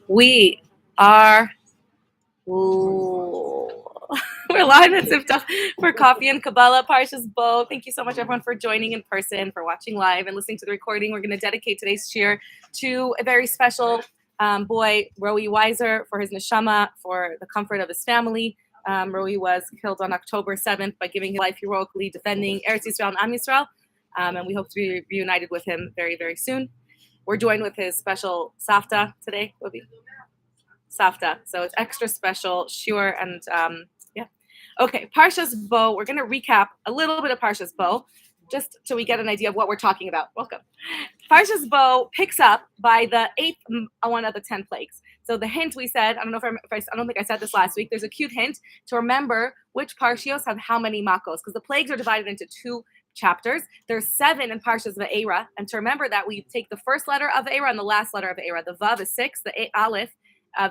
We are we're live at Siftach for Coffee and Kabbalah, Parshas Bo. Thank you so much, everyone, for joining in person, for watching live, and listening to the recording. We're going to dedicate today's shir to a very special boy, Roey Weiser, for his neshama, for the comfort of his family. Roey was killed on October 7th by giving his life heroically defending Eretz Yisrael and Am Yisrael, and we hope to be reunited with him very, very soon. We're joined with his special Safta today, Bobby. Safta. So it's extra special, sure, and yeah. Okay, Parshas Bo. We're going to recap a little bit of Parshas Bo, just so we get an idea of what we're talking about. Welcome. Parshas Bo picks up by the 8th one of the 10 plagues. So the hint we said, I don't think I said this last week. There's a cute hint to remember which parshios have how many makos, because the plagues are divided into 2 chapters. There's 7 in Parshas Ve'era, and to remember that, we take the first letter of Ve'era and the last letter of Ve'era. The Vav is 6, the Aleph,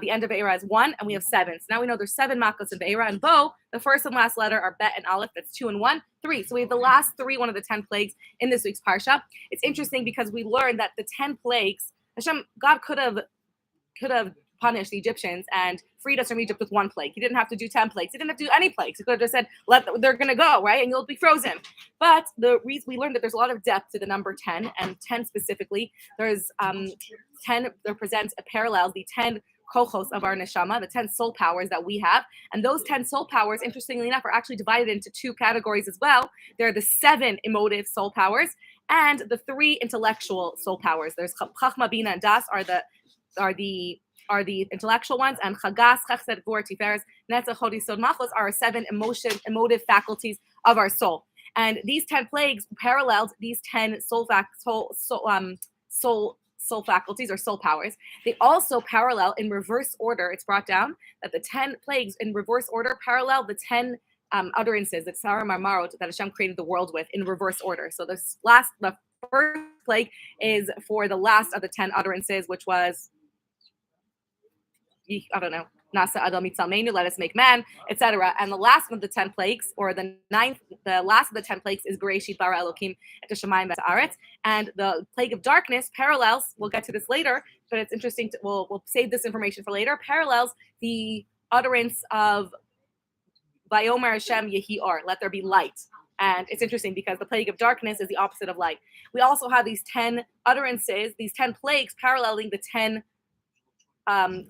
the end of Ve'era is 1, and we have 7. So now we know there's 7 makos in Ve'era, and Bo, the first and last letter are Bet and Aleph, that's 2 and 1, 3. So we have the last 3, one of the 10 plagues in this week's Parsha. It's interesting because we learned that the 10 plagues, God could have punished the Egyptians and freed us from Egypt with 1 plague. He didn't have to do 10 plagues. He didn't have to do any plagues. He could have just said, they're going to go, right? And you'll be frozen. But the reason we learned that there's a lot of depth to the number 10, and 10 specifically, there's 10 represents a parallel, the 10 kochos of our neshama, the 10 soul powers that we have. And those 10 soul powers, interestingly enough, are actually divided into 2 categories as well. They're the 7 emotive soul powers and the 3 intellectual soul powers. There's Chachma, Bina, and Das are the intellectual ones, and Chagas, Chesed, Gvur, Tiferes, Netzach, Hod, Yisod, Machos are our 7 emotive faculties of our soul. And these 10 plagues paralleled these 10 soul faculties or soul powers. They also parallel in reverse order. It's brought down that the 10 plagues in reverse order parallel the 10 utterances that Sarah Marmarot, that Hashem created the world with, in reverse order. So the first plague is for the last of the 10 utterances, which was, I don't know, Nasa Adam Mitzalmeinu, let us make man, etc. And the last of the 10 plagues, or the last of the 10 plagues, is Bereshit bara Elokim et Hashamayim v'et haaretz. And the plague of darkness parallels, we'll get to this later, but it's interesting, we'll save this information for later, parallels the utterance of Vayomer Hashem Yehi Or, let there be light. And it's interesting because the plague of darkness is the opposite of light. We also have these 10 utterances, these 10 plagues paralleling the 10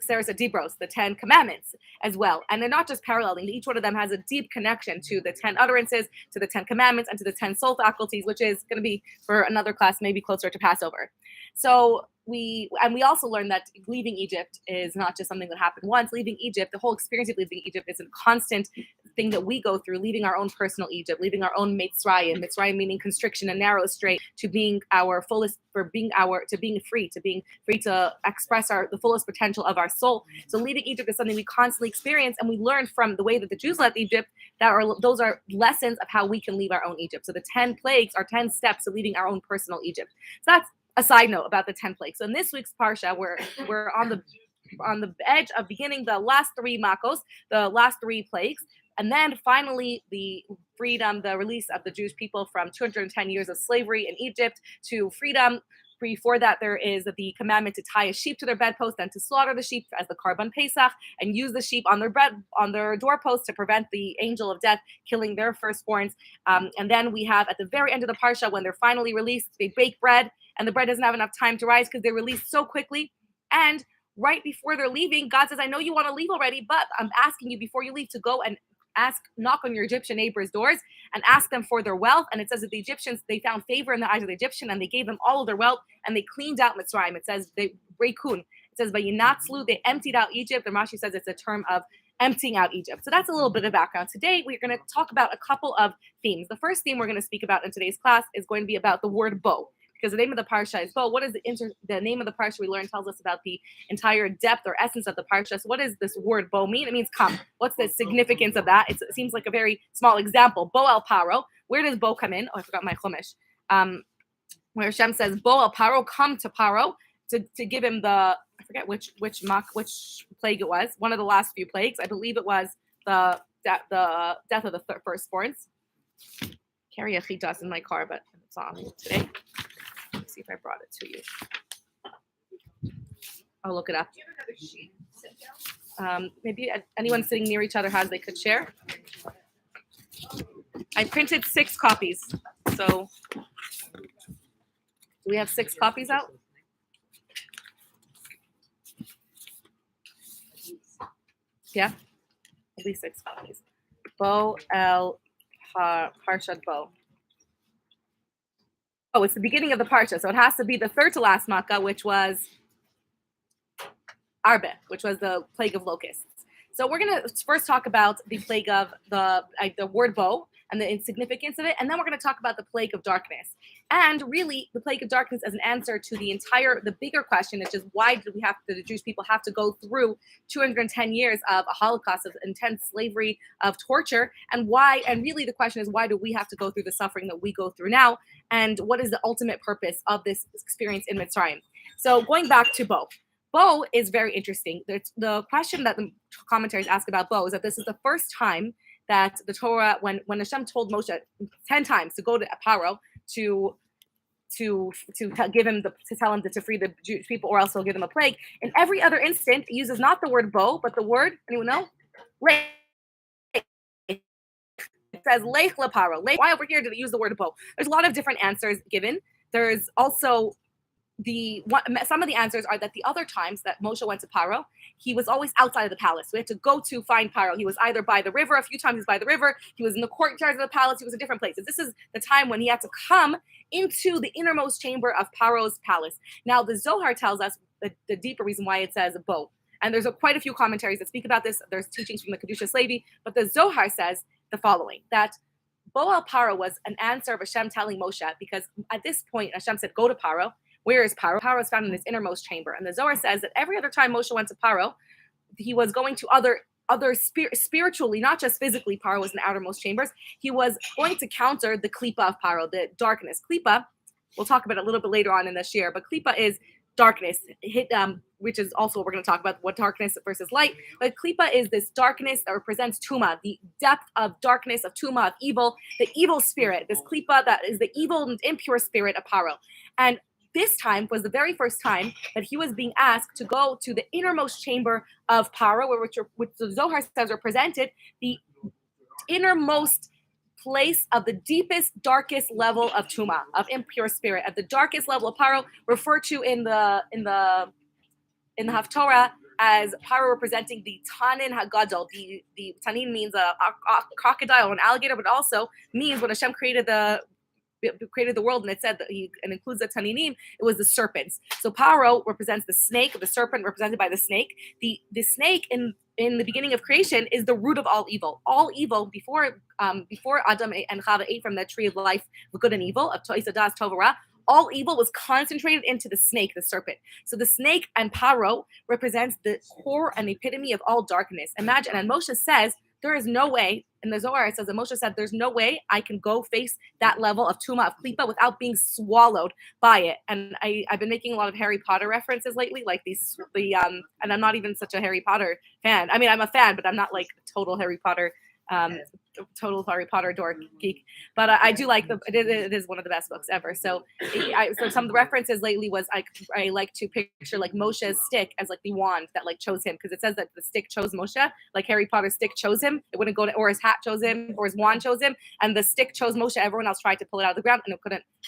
Seres Adibros, the 10 commandments as well. And they're not just paralleling. Each one of them has a deep connection to the 10 utterances, to the 10 commandments, and to the 10 soul faculties, which is going to be for another class, maybe closer to Passover. So we also learned that leaving Egypt is not just something that happened once. Leaving Egypt, the whole experience of leaving Egypt is a constant thing that we go through, leaving our own personal Egypt, leaving our own Mitzrayim meaning constriction and narrow strait, to being our fullest, to being free to express the fullest potential of our soul. So leaving Egypt is something we constantly experience, and we learn from the way that the Jews left Egypt those are lessons of how we can leave our own Egypt. So the 10 plagues are 10 steps to leaving our own personal Egypt. So that's a side note about the 10 plagues. So in this week's Parsha, we're on the edge of beginning the last 3 makos, the last 3 plagues, and then finally the freedom, the release of the Jewish people from 210 years of slavery in Egypt to freedom. Before that, there is the commandment to tie a sheep to their bedpost and to slaughter the sheep as the Karban Pesach and use the sheep on their doorpost to prevent the angel of death killing their firstborns. And then we have at the very end of the Parsha, when they're finally released, they bake bread, and the bread doesn't have enough time to rise because they're released so quickly. And right before they're leaving, God says, I know you want to leave already, but I'm asking you before you leave to go and knock on your Egyptian neighbors' doors and ask them for their wealth. And it says that the Egyptians, they found favor in the eyes of the Egyptian, and they gave them all of their wealth, and they cleaned out Mitzrayim. It says they Rekun. It says Vayinatzlu, they emptied out Egypt. And Rashi says it's a term of emptying out Egypt. So that's a little bit of background. Today we're going to talk about a couple of themes. The first theme we're going to speak about in today's class is going to be about the word Bo, because the name of the Parsha is Bo. What is the name of the Parsha we learned tells us about the entire depth or essence of the Parsha. So what does this word Bo mean? It means come. What's the significance of that? It seems like a very small example. Bo el Paro. Where does Bo come in? Oh, I forgot my chumash. Where Hashem says, Bo el Paro, come to Paro, to give him I forget which plague it was. One of the last few plagues. I believe it was the death of the firstborns. Carry a chitas in my car, but it's on today. Let's see if I brought it to you. I'll look it up. Maybe anyone sitting near each other they could share. I printed 6 copies. So do we have 6 copies out? Yeah, at least 6 copies. Bo el Parshat Bo. Oh, it's the beginning of the Parsha, so it has to be the third to last Makkah, which was Arbe, which was the plague of locusts. So we're going to first talk about the plague of the word Bo and the insignificance of it, and then we're going to talk about the plague of darkness. And really, the plague of darkness as an answer to the bigger question, which is why did the Jewish people have to go through 210 years of a Holocaust, of intense slavery, of torture, and really the question is, why do we have to go through the suffering that we go through now, and what is the ultimate purpose of this experience in Mitzrayim? So going back to Bo. Bo is very interesting. The question that the commentaries ask about Bo is that this is the first time that the Torah, when Hashem told Moshe 10 times to go to Paro to give him to tell him to free the Jewish people, or else he'll give them a plague. In every other instant, it uses not the word Bo, but the word, anyone know? Lech. It says Lech LeParo. Why over here did it use the word Bo? There's a lot of different answers given. There's also some of the answers are that the other times that Moshe went to Paro, he was always outside of the palace. We had to go to find Paro. He was either by the river, a few times he was by the river, he was in the courtyards of the palace, he was in different places. This is the time when he had to come into the innermost chamber of Paro's palace. Now, the Zohar tells us the deeper reason why it says Bo. And there's quite a few commentaries that speak about this. There's teachings from the Kedushas Levi, but the Zohar says the following, that Bo al Paro was an answer of Hashem telling Moshe, because at this point, Hashem said, go to Paro. Where is Paro? Paro is found in his innermost chamber. And the Zohar says that every other time Moshe went to Paro, he was going to other spiritually, not just physically. Paro was in the outermost chambers. He was going to counter the klipa of Paro, the darkness. Klipa, we'll talk about it a little bit later on in this year, but klipa is darkness, which is also what we're going to talk about, what darkness versus light. But klipa is this darkness that represents tuma, the depth of darkness, of tuma, of evil, the evil spirit. This klipa that is the evil and impure spirit of Paro. And this time was the very first time that he was being asked to go to the innermost chamber of Paro, which the Zohar says represented the innermost place of the deepest, darkest level of Tuma, of impure spirit, at the darkest level of Paro, referred to in the Haftorah as Paro representing the Tanin Hagadol. The Tanin means a crocodile or an alligator, but also means when Hashem created the world, and it said that and includes the Taninim, it was the serpents. So Paro represents the snake, the serpent represented by the snake. The snake in the beginning of creation is the root of all evil. All evil before Adam and Chava ate from that tree of life, of good and evil, of Tois Adas Tov Ra, all evil was concentrated into the snake, the serpent. So the snake and Paro represents the core and epitome of all darkness. Imagine, and Moshe says, there is no way, in the Zohar it says that Moshe said, there's no way I can go face that level of Tuma, of Klipa, without being swallowed by it. And I've been making a lot of Harry Potter references lately, like and I'm not even such a Harry Potter fan. I mean, I'm a fan, but I'm not like a total Harry Potter dork geek, but I do like it is one of the best books ever. So some of the references lately was I like to picture like Moshe's stick as like the wand that like chose him, because it says that the stick chose Moshe, like Harry Potter's stick chose him. It wouldn't go to, or his hat chose him, or his wand chose him, and the stick chose Moshe. Everyone else tried to pull it out of the ground, and it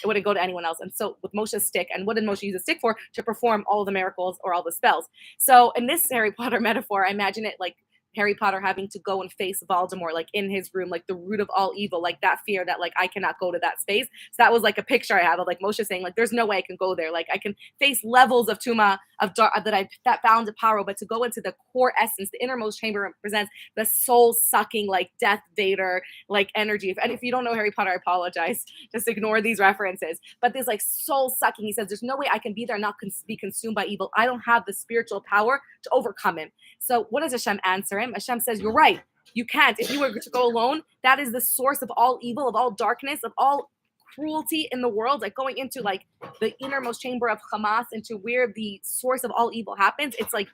wouldn't go to anyone else. And so with Moshe's stick, and what did Moshe use a stick for? To perform all the miracles or all the spells. So in this Harry Potter metaphor, I imagine it like Harry Potter having to go and face Voldemort, like in his room, like the root of all evil, like that fear that like I cannot go to that space. So that was like a picture I have of like Moshe saying like, there's no way I can go there. Like I can face levels of Tuma, of dark, that found at Paro, but to go into the core essence, the innermost chamber represents the soul sucking, like Death Vader, like energy. If you don't know Harry Potter, I apologize. Just ignore these references. But there's like soul sucking. He says, there's no way I can be there and not be consumed by evil. I don't have the spiritual power to overcome him. So what does Hashem answer him? Hashem says, you're right. You can't. If you were to go alone, that is the source of all evil, of all darkness, of all cruelty in the world, like going into like the innermost chamber of Hamas, into where the source of all evil happens. It's like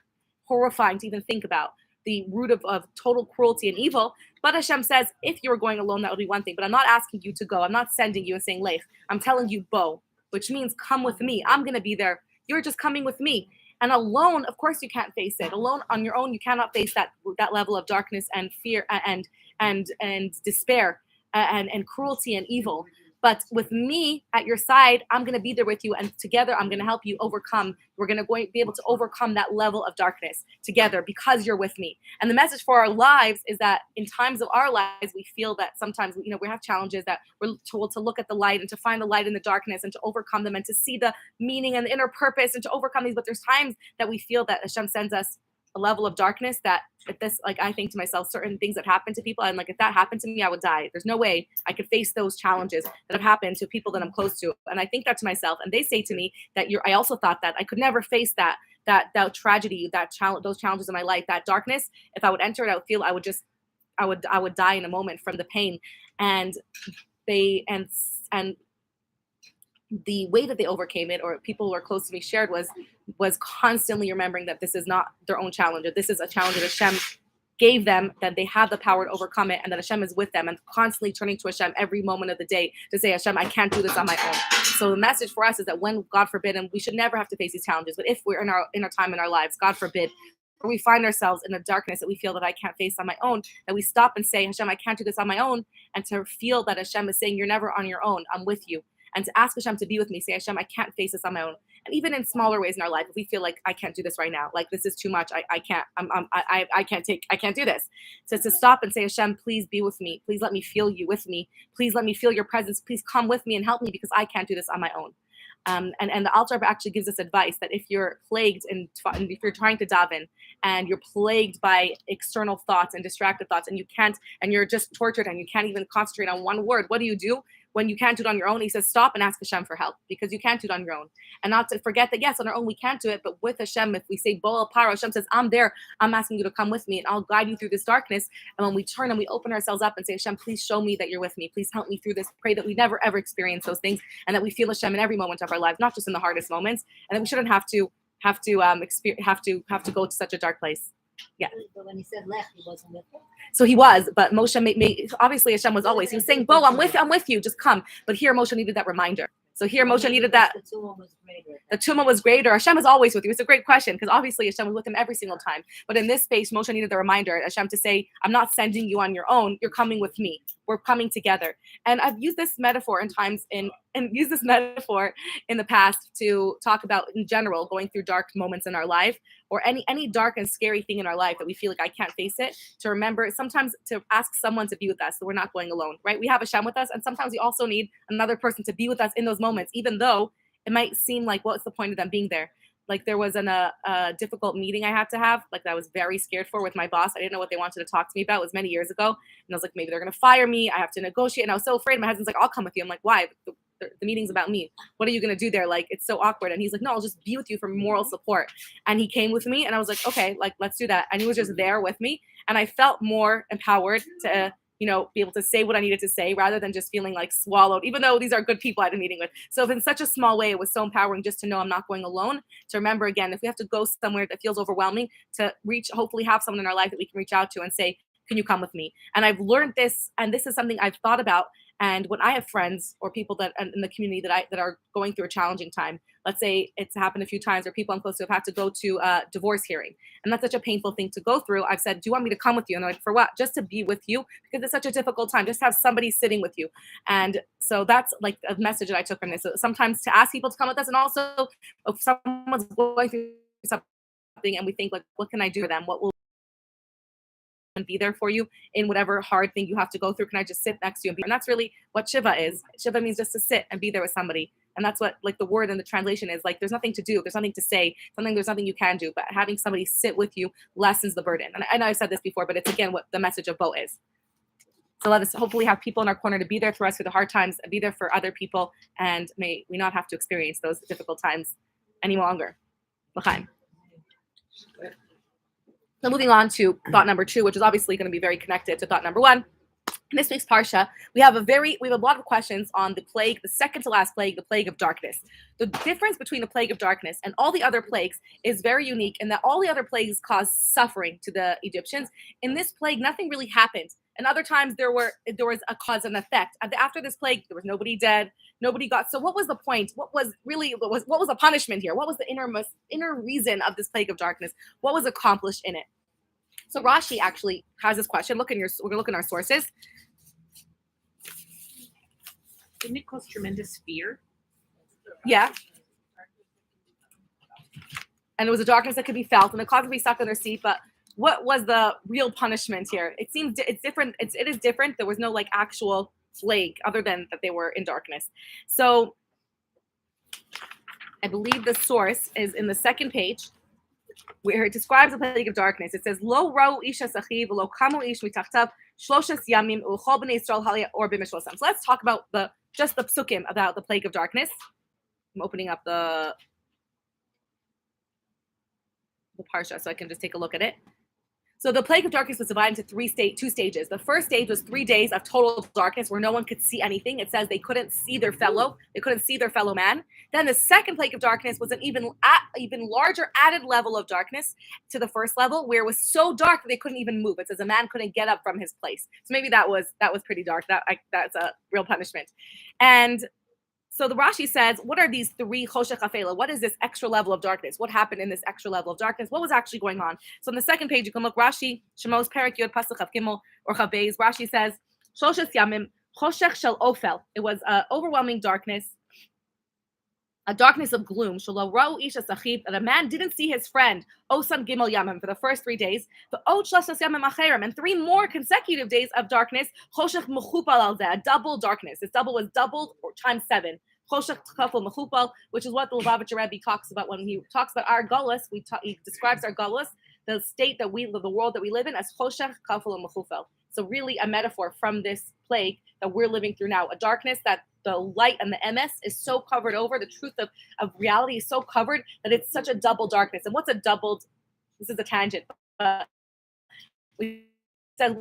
horrifying to even think about the root of total cruelty and evil. But Hashem says, if you were going alone, that would be one thing. But I'm not asking you to go. I'm not sending you and saying, Lech. I'm telling you, Bo, which means come with me. I'm going to be there. You're just coming with me. And alone, of course, you can't face it. Alone on your own, you cannot face that level of darkness and fear and despair and cruelty and evil. But with me at your side, I'm going to be there with you, and together I'm going to help you overcome. We're going to be able to overcome that level of darkness together because you're with me. And the message for our lives is that in times of our lives, we feel that sometimes, we have challenges, that we're told to look at the light and to find the light in the darkness and to overcome them and to see the meaning and the inner purpose and to overcome these. But there's times that we feel that Hashem sends us a level of darkness that if this, like, I think to myself, certain things that happen to people, I'm like, if that happened to me, I would die. There's no way I could face those challenges that have happened to people that I'm close to. And I think that to myself, and they say to me that I also thought that I could never face that tragedy, those challenges in my life, that darkness. If I would enter it, I would feel I would die in a moment from the pain. And the way that they overcame it, or people who are close to me shared, was constantly remembering that this is not their own challenge. This is a challenge that Hashem gave them, that they have the power to overcome it, and that Hashem is with them, and constantly turning to Hashem every moment of the day to say, Hashem, I can't do this on my own. So the message for us is that when, God forbid, and we should never have to face these challenges, but if we're in our time in our lives, God forbid, or we find ourselves in a darkness that we feel that I can't face on my own, that we stop and say, Hashem, I can't do this on my own, and to feel that Hashem is saying, you're never on your own, I'm with you. And to ask Hashem to be with me, say, Hashem, I can't face this on my own. And even in smaller ways in our life, if we feel like I can't do this right now, like this is too much, I can't do this. So to stop and say, Hashem, please be with me. Please let me feel you with me. Please let me feel your presence. Please come with me and help me, because I can't do this on my own. And the Alter Rebbe actually gives us advice that if you're plagued and if you're trying to daven and you're plagued by external thoughts and distracted thoughts, and you're just tortured and you can't even concentrate on one word, what do you do? When you can't do it on your own, he says, stop and ask Hashem for help, because you can't do it on your own. And not to forget that, yes, on our own we can't do it, but with Hashem, if we say, Bo'al Paro, Hashem says, I'm there, I'm asking you to come with me, and I'll guide you through this darkness. And when we turn and we open ourselves up and say, Hashem, please show me that you're with me. Please help me through this. Pray that we never, ever experience those things, and that we feel Hashem in every moment of our lives, not just in the hardest moments, and that we shouldn't have to go to such a dark place. Yeah. But when he said lech, he wasn't with him. So he was, but Moshe obviously Hashem was always. He was saying, Bo, I'm with you, just come. But here Moshe needed that reminder. So here Moshe needed that. The tumah was greater. The tumah was greater. Hashem is always with you. It's a great question, because obviously Hashem was with him every single time. But in this space, Moshe needed the reminder, Hashem, to say, I'm not sending you on your own. You're coming with me. We're coming together. And I've used this metaphor in the past to talk about, in general, going through dark moments in our life, or any dark and scary thing in our life that we feel like I can't face it, to remember sometimes to ask someone to be with us, so we're not going alone, right? We have Hashem with us, and sometimes we also need another person to be with us in those moments, even though it might seem like, what's the point of them being there? Like there was a difficult meeting I had to have, like that I was very scared for with my boss. I didn't know what they wanted to talk to me about. It was many years ago. And I was like, maybe they're going to fire me. I have to negotiate. And I was so afraid. My husband's like, I'll come with you. I'm like, why? The meeting's about me. What are you going to do there? Like, it's so awkward. And he's like, no, I'll just be with you for moral support. And he came with me, and I was like, okay, like, let's do that. And he was just there with me. And I felt more empowered to, be able to say what I needed to say, rather than just feeling like swallowed, even though these are good people I had a meeting with. So if in such a small way, it was so empowering just to know I'm not going alone, to remember again, if we have to go somewhere that feels overwhelming, to hopefully have someone in our life that we can reach out to and say, can you come with me? And I've learned this, and this is something I've thought about. And when I have friends or people that in the community that are going through a challenging time, let's say it's happened a few times where people I'm close to have had to go to a divorce hearing, and that's such a painful thing to go through. I've said, do you want me to come with you? And they're like, for what? Just to be with you, because it's such a difficult time. Just have somebody sitting with you. And so that's like a message that I took from this. So sometimes to ask people to come with us, and also if someone's going through something and we think like, what can I do for them? What will and be there for you in whatever hard thing you have to go through? Can I just sit next to you and be? And that's really what Shiva is. Shiva means just to sit and be there with somebody. And that's what like the word in the translation is. Like there's nothing to do, there's nothing to say, there's nothing you can do, but having somebody sit with you lessens the burden. And I know I've said this before, but it's again what the message of Bo is. So let us hopefully have people in our corner to be there for us through the hard times, and be there for other people, and may we not have to experience those difficult times any longer. L'chaim. So moving on to thought number 2, which is obviously going to be very connected to thought number 1. In this week's Parsha, we have a lot of questions on the plague, the second to last plague, the plague of darkness. The difference between the plague of darkness and all the other plagues is very unique in that all the other plagues caused suffering to the Egyptians. In this plague, nothing really happened. And other times there was a cause and effect. After this plague, there was nobody dead, nobody got. So what was the point? What was the punishment here? What was the inner reason of this plague of darkness? What was accomplished in it? So Rashi actually has this question. We're gonna look in our sources. Didn't it cause tremendous fear? Yeah. And it was a darkness that could be felt, and it caused them to be stuck in their seat. But what was the real punishment here? It seems it's different. It is different. There was no like actual plague other than that they were in darkness. So I believe the source is in the second page, where it describes the plague of darkness. It says, "Lo ra'u isha sachiv lo kamu ish mitachtav shloshes yamim u'chol b'nei Yisrael halya or b'mishlosam." So let's talk about the psukim about the plague of darkness. I'm opening up the Parsha so I can just take a look at it. So the plague of darkness was divided into two stages. The first stage was 3 days of total darkness where no one could see anything. It says they couldn't see their fellow man. Then the second plague of darkness was an even larger added level of darkness to the first level, where it was so dark that they couldn't even move. It says a man couldn't get up from his place. So maybe that was pretty dark. That's a real punishment. And so the Rashi says, what are these 3 choshech afela? What is this extra level of darkness? What happened in this extra level of darkness? What was actually going on? So on the second page, you can look Rashi, Shemos Perek Yod Pasuk Chav Gimel or Chav Beis. Rashi says, Shoshes Yamim choshech shel ofel. It was overwhelming darkness, a darkness of gloom. Shelo ra'u isha sachiv, that a man didn't see his friend Osan Gimel Yamim for the first 3 days. The Od Shloshes Yamim Acherim, and 3 more consecutive days of darkness. Choshech mechupal al zeh, a double darkness. This double was doubled or times 7. Choshech kafel mechupal, which is what the Lubavitcher Rebbe talks about when he talks about our galus. He describes our galus, the state that we live, the world that we live in, as choshech kafel mechupal. So really a metaphor from this plague that we're living through now, a darkness that the light and the emes is so covered over, the truth of reality is so covered that it's such a double darkness. And what's a doubled, this is a tangent, but we said,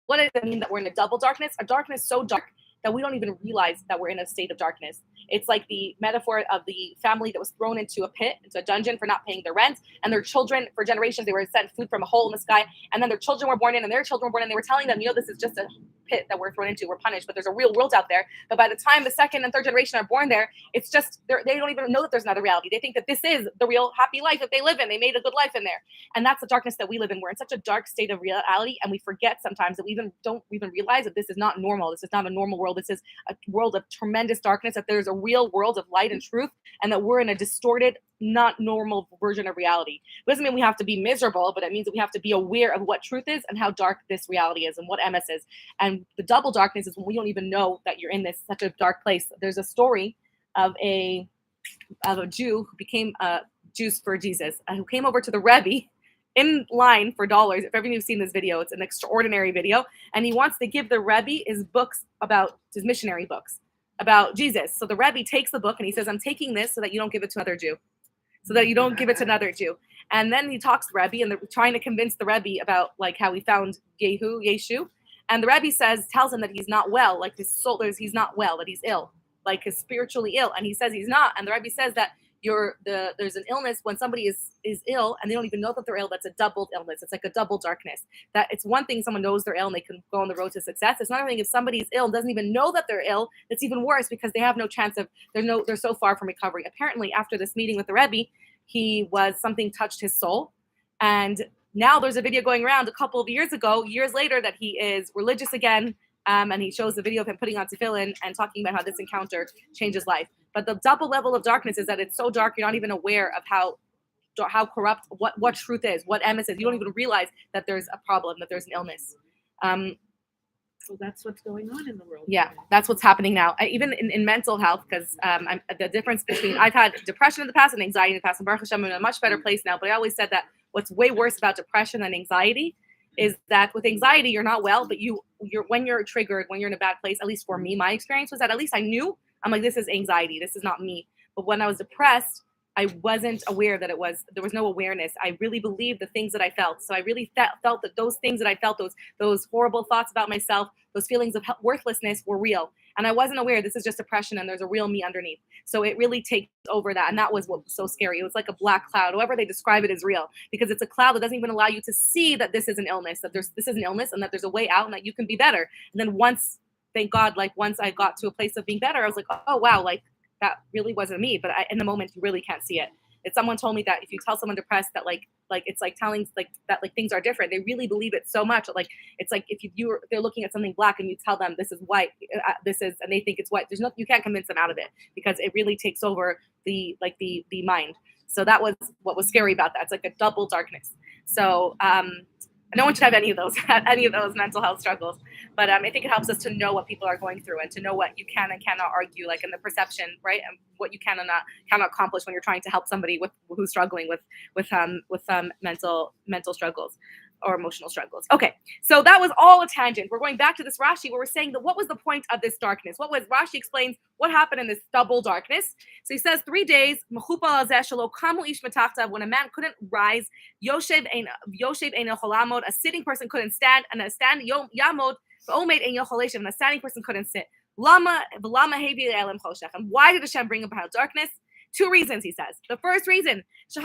what does it mean that we're in a double darkness? A darkness so dark that we don't even realize that we're in a state of darkness. It's like the metaphor of the family that was thrown into a pit, into a dungeon for not paying their rent, and their children, for generations, they were sent food from a hole in the sky, and then their children were born in, and their children were born in, and they were telling them, this is just a pit that we're thrown into, we're punished, but there's a real world out there. But by the time the second and third generation are born there, it's just, they don't even know that there's another reality. They think that this is the real happy life that they live in. They made a good life in there. And that's the darkness that we live in. We're in such a dark state of reality, and we forget sometimes that we don't even realize that this is not normal. This is not a normal world. This is a world of tremendous darkness, that there's a real world of light and truth, and that we're in a distorted, not normal version of reality. It doesn't mean we have to be miserable, but it means that we have to be aware of what truth is and how dark this reality is and what MS is. And the double darkness is when we don't even know that you're in this such a dark place. There's a story of a Jew who became Jews for Jesus, who came over to the Rebbe in line for dollars. If ever you've seen this video, it's an extraordinary video. And he wants to give the Rebbe his books about his missionary books about Jesus. So the Rebbe takes the book and he says, I'm taking this so that you don't give it to another Jew. So that you don't give it to another Jew. And then he talks to the Rebbe and they're trying to convince the Rebbe about like how he found Yeshu. And the Rebbe tells him that he's not well, like his soul, he's not well, that he's ill, like he's spiritually ill. And he says he's not. And the Rebbe says that there's an illness when somebody is ill and they don't even know that they're ill. That's a doubled illness. It's like a double darkness. That it's one thing someone knows they're ill and they can go on the road to success. It's another thing if somebody is ill and doesn't even know that they're ill. It's even worse because they have no chance of they're so far from recovery. Apparently, after this meeting with the Rebbe, something touched his soul, and now there's a video going around a couple of years later, that he is religious again. And he shows the video of him putting on tefillin and talking about how this encounter changed his life. But the double level of darkness is that it's so dark you're not even aware of how corrupt what truth is, what emes is. You don't even realize that there's a problem, that there's an illness. So that's what's going on in the world. Yeah, that's what's happening now. Even in mental health, because the difference between I've had depression in the past and anxiety in the past, and Baruch Hashem, I'm in a much better place now. But I always said that what's way worse about depression than anxiety is that with anxiety you're not well, but you're when you're triggered, when you're in a bad place. At least for me, my experience was that at least I knew. I'm like, this is anxiety. This is not me. But when I was depressed, I wasn't aware that there was no awareness. I really believed the things that I felt. So I really felt that those things that I felt, those horrible thoughts about myself, those feelings of worthlessness were real. And I wasn't aware this is just oppression and there's a real me underneath. So it really takes over that. And that was what was so scary. It was like a black cloud. However they describe it is real, because it's a cloud that doesn't even allow you to see that this is an illness, that this is an illness, and that there's a way out and that you can be better. And then once, thank God, like once I got to a place of being better, I was like, oh wow, like that really wasn't me. But in the moment, you really can't see it. If someone told me that if you tell someone depressed that like it's like telling like that like things are different, they really believe it so much. Like it's like if they're looking at something black and you tell them this is white, this is, and they think it's white. There's no, you can't convince them out of it, because it really takes over the mind. So that was what was scary about that. It's like a double darkness. So no one should have any of those mental health struggles. But I think it helps us to know what people are going through and to know what you can and cannot argue, like in the perception, right? And what you can and cannot accomplish when you're trying to help somebody who's struggling with mental struggles or emotional struggles. Okay, so that was all a tangent. We're going back to this Rashi where we're saying that what was the point of this darkness? Rashi explains what happened in this double darkness. So he says 3 days, when a man couldn't rise, Yoshev ein cholamod, a sitting person couldn't stand, and a yamod, and a standing person couldn't sit. Lama hevi elam choshech. And why did Hashem bring about darkness? 2 reasons, he says. The first reason, there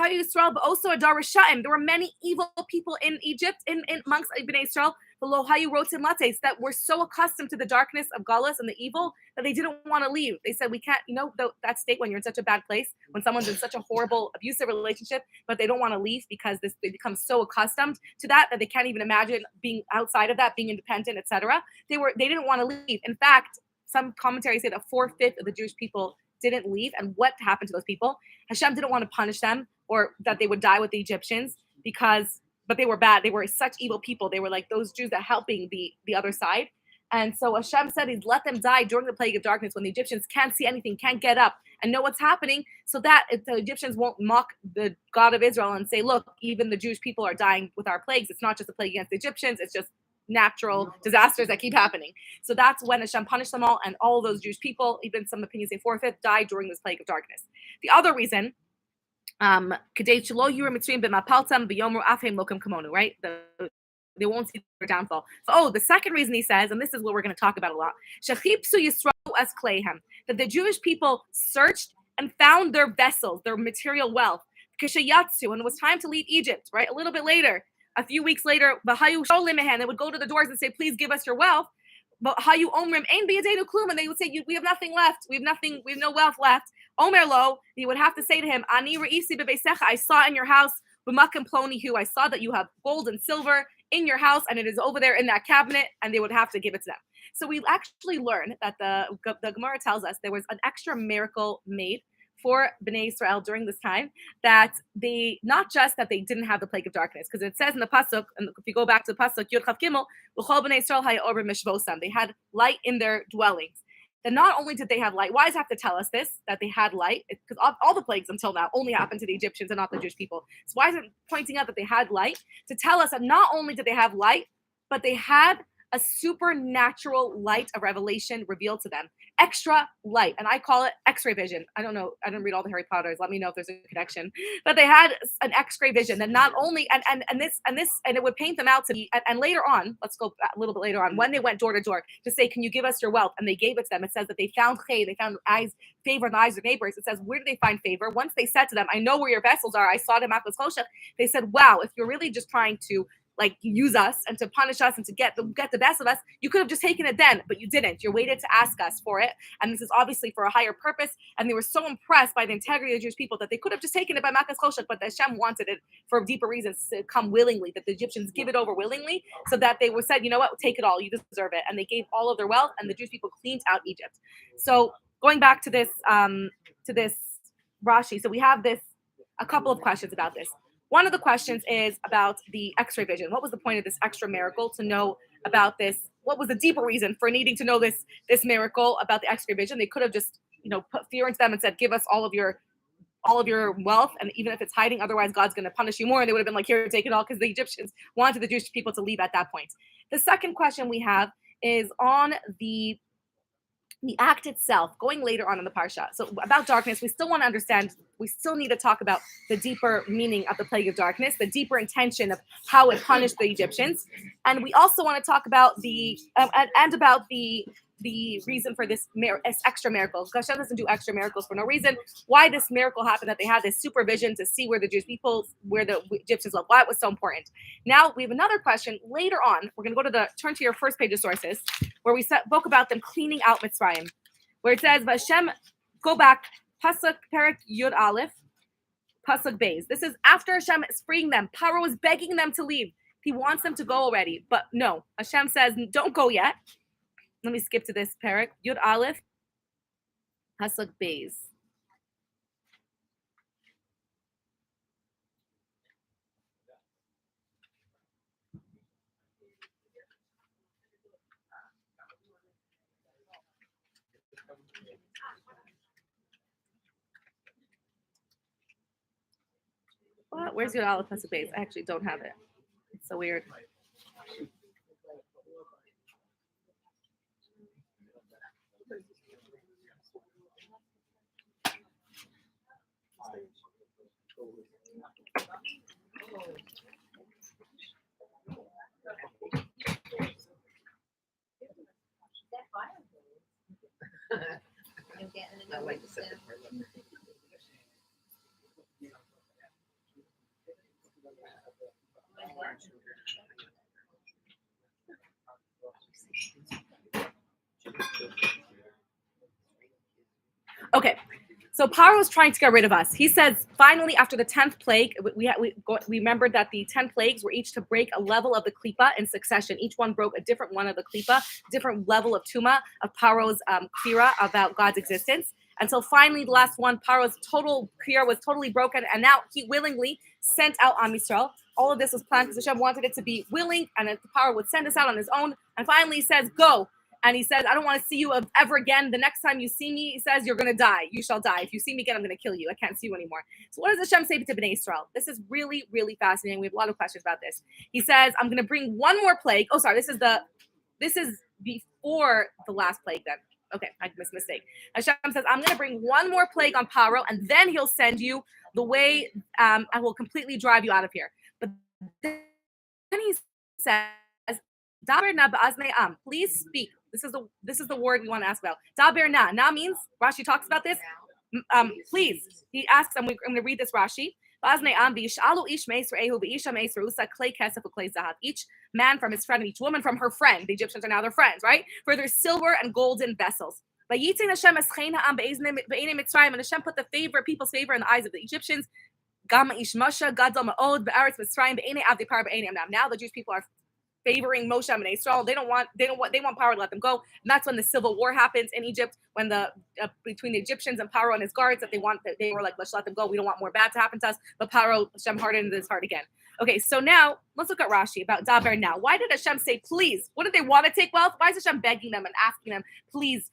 were many evil people in Egypt, in amongst Bnei Israel, that were so accustomed to the darkness of Galus and the evil that they didn't want to leave. They said, we can't, that state when you're in such a bad place, when someone's in such a horrible, abusive relationship, but they don't want to leave because they become so accustomed to that they can't even imagine being outside of that, being independent, etc. They didn't want to leave. In fact, some commentaries say that 4/5 of the Jewish people didn't leave. And what happened to those people? Hashem didn't want to punish them or that they would die with the Egyptians but they were bad. They were such evil people. They were like those Jews that helping the other side. And so Hashem said he'd let them die during the plague of darkness when the Egyptians can't see anything, can't get up and know what's happening, so that if the Egyptians won't mock the God of Israel and say, look, even the Jewish people are dying with our plagues. It's not just a plague against the Egyptians. It's just natural disasters that keep happening. So that's when Hashem punished them all, and all those Jewish people, even some opinions say 4/5, died during this plague of darkness. The other reason, right? They won't see their downfall. So, the second reason he says, and this is what we're going to talk about a lot, that the Jewish people searched and found their vessels, their material wealth, and it was time to leave Egypt, right? A little bit later, a few weeks later, they would go to the doors and say, please give us your wealth. But and they would say, we have nothing left. We have no wealth left. Omer lo, he would have to say to him, I saw in your house, I saw that you have gold and silver in your house, and it is over there in that cabinet, and they would have to give it to them. So we actually learned that the Gemara tells us there was an extra miracle made for Bnei Israel during this time, that they, not just that they didn't have the plague of darkness, because it says in the pasuk, and if you go back to the pasuk, Yud Chav Gimel, L'chol Bnei Israel haya or b'mishvosam, they had light in their dwellings. Then not only did they have light, why does it have to tell us this, that they had light? Because all the plagues until now only happened to the Egyptians and not the Jewish people. So why is it pointing out that they had light? To tell us that not only did they have light, but they had a supernatural light of revelation revealed to them. Extra light. And I call it X-ray vision. I don't know. I didn't read all the Harry Potters. Let me know if there's a connection. But they had an X-ray vision that not only, and it would paint them out to be, and later on, let's go a little bit later on, when they went door to door to say, can you give us your wealth? And they gave it to them. It says that they found favor in the eyes of neighbors. It says, where did they find favor? Once they said to them, I know where your vessels are. I saw them at the Choshech. They said, wow, if you're really just trying to like use us and to punish us and to get the best of us, you could have just taken it then, but you didn't. You waited to ask us for it, and this is obviously for a higher purpose. And they were so impressed by the integrity of the Jewish people that they could have just taken it by Makas Choshech, but Hashem wanted it for deeper reasons to come willingly, that the Egyptians give it over willingly, so that they were said, you know what, take it all, you deserve it, and they gave all of their wealth, and the Jewish people cleaned out Egypt. So going back to this Rashi, so we have a couple of questions about this. One of the questions is about the X-ray vision. What was the point of this extra miracle to know about this? What was the deeper reason for needing to know this miracle about the X-ray vision? They could have just, put fear into them and said, give us all of your wealth, and even if it's hiding, otherwise God's going to punish you more. And they would have been like, here, take it all, because the Egyptians wanted the Jewish people to leave at that point. The second question we have is on the act itself, going later on in the Parsha. So about darkness, we still want to understand, we still need to talk about the deeper meaning of the plague of darkness, the deeper intention of how it punished the Egyptians. And we also want to talk about the the reason for this extra miracle. Hashem doesn't do extra miracles for no reason. Why this miracle happened, that they had this supervision to see where the Jewish people, where the Egyptians lived, why it was so important. Now we have another question later on. We're going to go to turn to your first page of sources, where we spoke about them cleaning out Mitzrayim, where it says, Hashem, go back, Pasuk Perik Yud Aleph, Pasuk Beis. This is after Hashem is freeing them. Paro is begging them to leave. He wants them to go already, but no. Hashem says, don't go yet. Let me skip to this parak. Yud Aleph, Pasuk Beis. What? Where's Yud Aleph, Pasuk Beis? I actually don't have it. It's so weird. Okay, so Paro is trying to get rid of us. He says, finally, after the 10th plague, we remembered that the 10 plagues were each to break a level of the klipa in succession. Each one broke a different one of the klipa, different level of tuma, of Paro's kira about God's existence. Until finally, the last one, Paro's total kira was totally broken, and now he willingly sent out Am Yisrael. All of this was planned because Hashem wanted it to be willing, and the Paro would send us out on his own. And finally, he says, go. And he says, I don't want to see you ever again. The next time you see me, he says, you're going to die. You shall die. If you see me again, I'm going to kill you. I can't see you anymore. So what does Hashem say to Bnei Israel? This is really, really fascinating. We have a lot of questions about this. He says, I'm going to bring one more plague. Oh, sorry. This is before the last plague then. Okay, I made a mistake. Hashem says, I'm going to bring one more plague on Paro, and then he'll send you the way I will completely drive you out of here. But then he says, Daber na ba'aznei am. Please speak. This is the word we want to ask about. Daber na. Na means, Rashi talks about this. Please. He asks, I'm going to read this Rashi. Each man from his friend and each woman from her friend. The Egyptians are now their friends, right? For their silver and golden vessels. And Hashem put the people's favor in the eyes of the Egyptians. Now the Jewish people are favoring Moshe and Israel. They want Paro to let them go. And that's when the civil war happens in Egypt, when the between the Egyptians and Paro and his guards, that they were like, let's let them go. We don't want more bad to happen to us. But Paro, Hashem hardened his heart again. Okay, so now let's look at Rashi about Daber now. Why did Hashem say please? What did they want to take wealth? Why is Hashem begging them and asking them please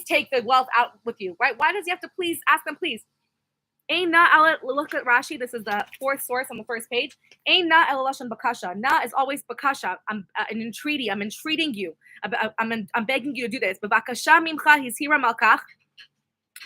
take the wealth out with you? Right? Why does he have to please ask them please? Look at Rashi. This is the fourth source on the first page. Na is always bakasha. I'm an entreaty. I'm entreating you. I'm begging you to do this. B'bakasha mimcha hizhira malkach.